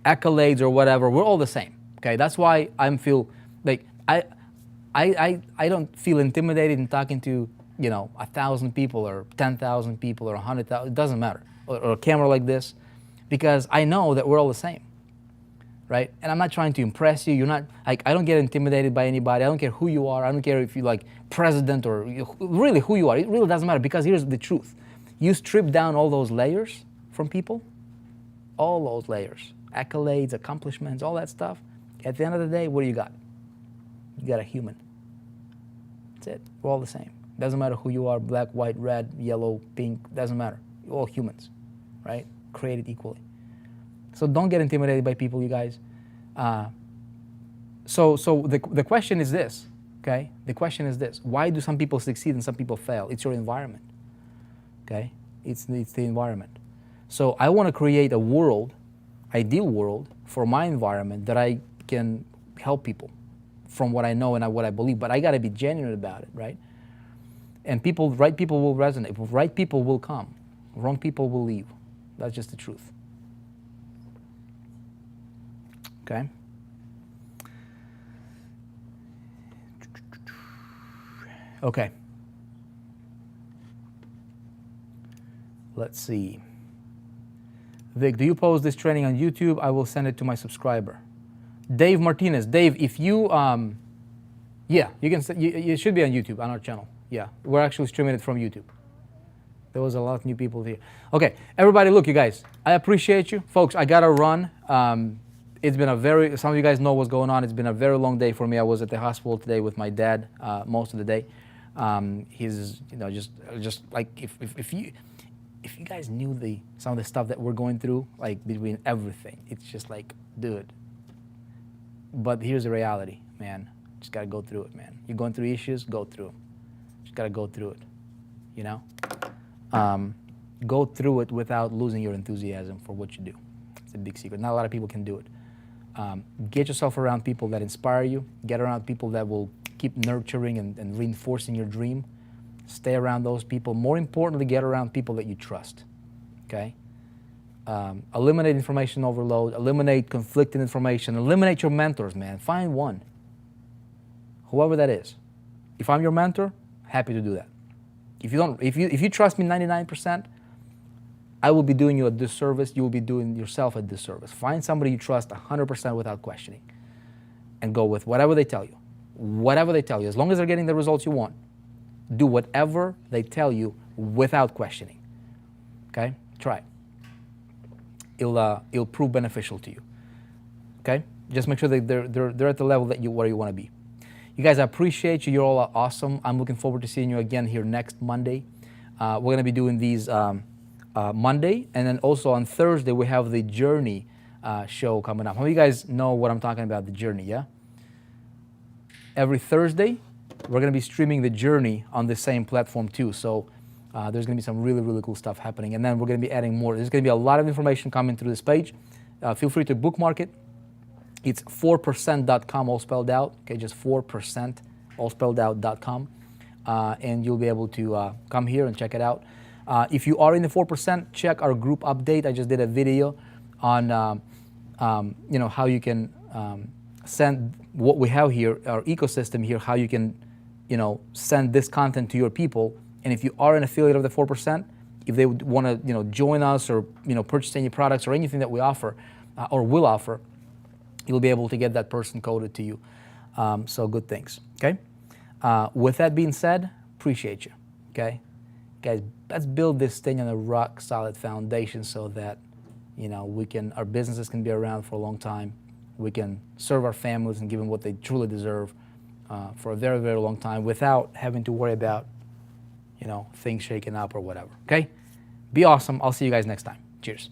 accolades or whatever. We're all the same, okay? That's why I feel, I don't feel intimidated in talking to, 1,000 people or 10,000 people or 100,000. It doesn't matter. or a camera like this, because I know that we're all the same, right? And I'm not trying to impress you. You're not, like, I don't get intimidated by anybody. I don't care who you are. I don't care if you're like president or really who you are. It really doesn't matter, because here's the truth. You strip down all those layers from people, all those layers, accolades, accomplishments, all that stuff. At the end of the day, what do you got? You got a human. That's it. We're all the same. Doesn't matter who you are, black, white, red, yellow, pink, doesn't matter. You're all humans, right? Created equally. So don't get intimidated by people, you guys. So the question is this, okay? The question is this. Why do some people succeed and some people fail? It's your environment, okay? It's the environment. So I want to create a world, ideal world, for my environment that I can help people from what I know and what I believe, but I got to be genuine about it, right? And right people will resonate. Right people will come. Wrong people will leave. That's just the truth. Okay? Okay. Let's see. Vic, do you post this training on YouTube? I will send it to my subscriber. Dave Martinez. Dave, if you, yeah, you can. You should be on YouTube, on our channel. Yeah, we're actually streaming it from YouTube. There was a lot of new people here. Okay, everybody, look, you guys, I appreciate you. Folks, I gotta run. It's been some of you guys know what's going on. It's been a very long day for me. I was at the hospital today with my dad most of the day. He's, just like, if you guys knew some of the stuff that we're going through, like between everything, it's just like, dude. But here's the reality, man. Just gotta go through it, man. You're going through issues, go through them. Just gotta go through it, you know? Go through it without losing your enthusiasm for what you do. It's a big secret. Not a lot of people can do it. Get yourself around people that inspire you. Get around people that will keep nurturing and reinforcing your dream. Stay around those people. More importantly, get around people that you trust, okay? Eliminate information overload. Eliminate conflicting information. Eliminate your mentors, man. Find one, whoever that is. If I'm your mentor, happy to do that. If you trust me 99%, I will be doing you a disservice. You will be doing yourself a disservice. Find somebody you trust 100% without questioning, and go with whatever they tell you. Whatever they tell you, as long as they're getting the results you want, do whatever they tell you without questioning. Okay, try it. It'll prove beneficial to you. Okay, just make sure that they're at the level that where you want to be. You guys, I appreciate you. You're all awesome. I'm looking forward to seeing you again here next Monday. We're going to be doing these Monday, and then also on Thursday we have the Journey show coming up. How many of you guys know what I'm talking about, the Journey, yeah? Every Thursday, we're going to be streaming the Journey on the same platform too. So there's going to be some really, really cool stuff happening. And then we're going to be adding more. There's going to be a lot of information coming through this page. Feel free to bookmark it. It's 4%.com, all spelled out. Okay, just 4%, all spelled out.com. And you'll be able to come here and check it out. If you are in the 4%, check our group update. I just did a video on how you can send what we have here, our ecosystem here, how you can send this content to your people. And if you are an affiliate of the 4%, if they would want to join us or purchase any products or anything that we offer or will offer, you'll be able to get that person coded to you. So good things. Okay. With that being said, appreciate you. Okay, guys, let's build this thing on a rock solid foundation so that our businesses can be around for a long time. We can serve our families and give them what they truly deserve for a very, very long time without having to worry about things shaking up or whatever. Okay, be awesome. I'll see you guys next time. Cheers.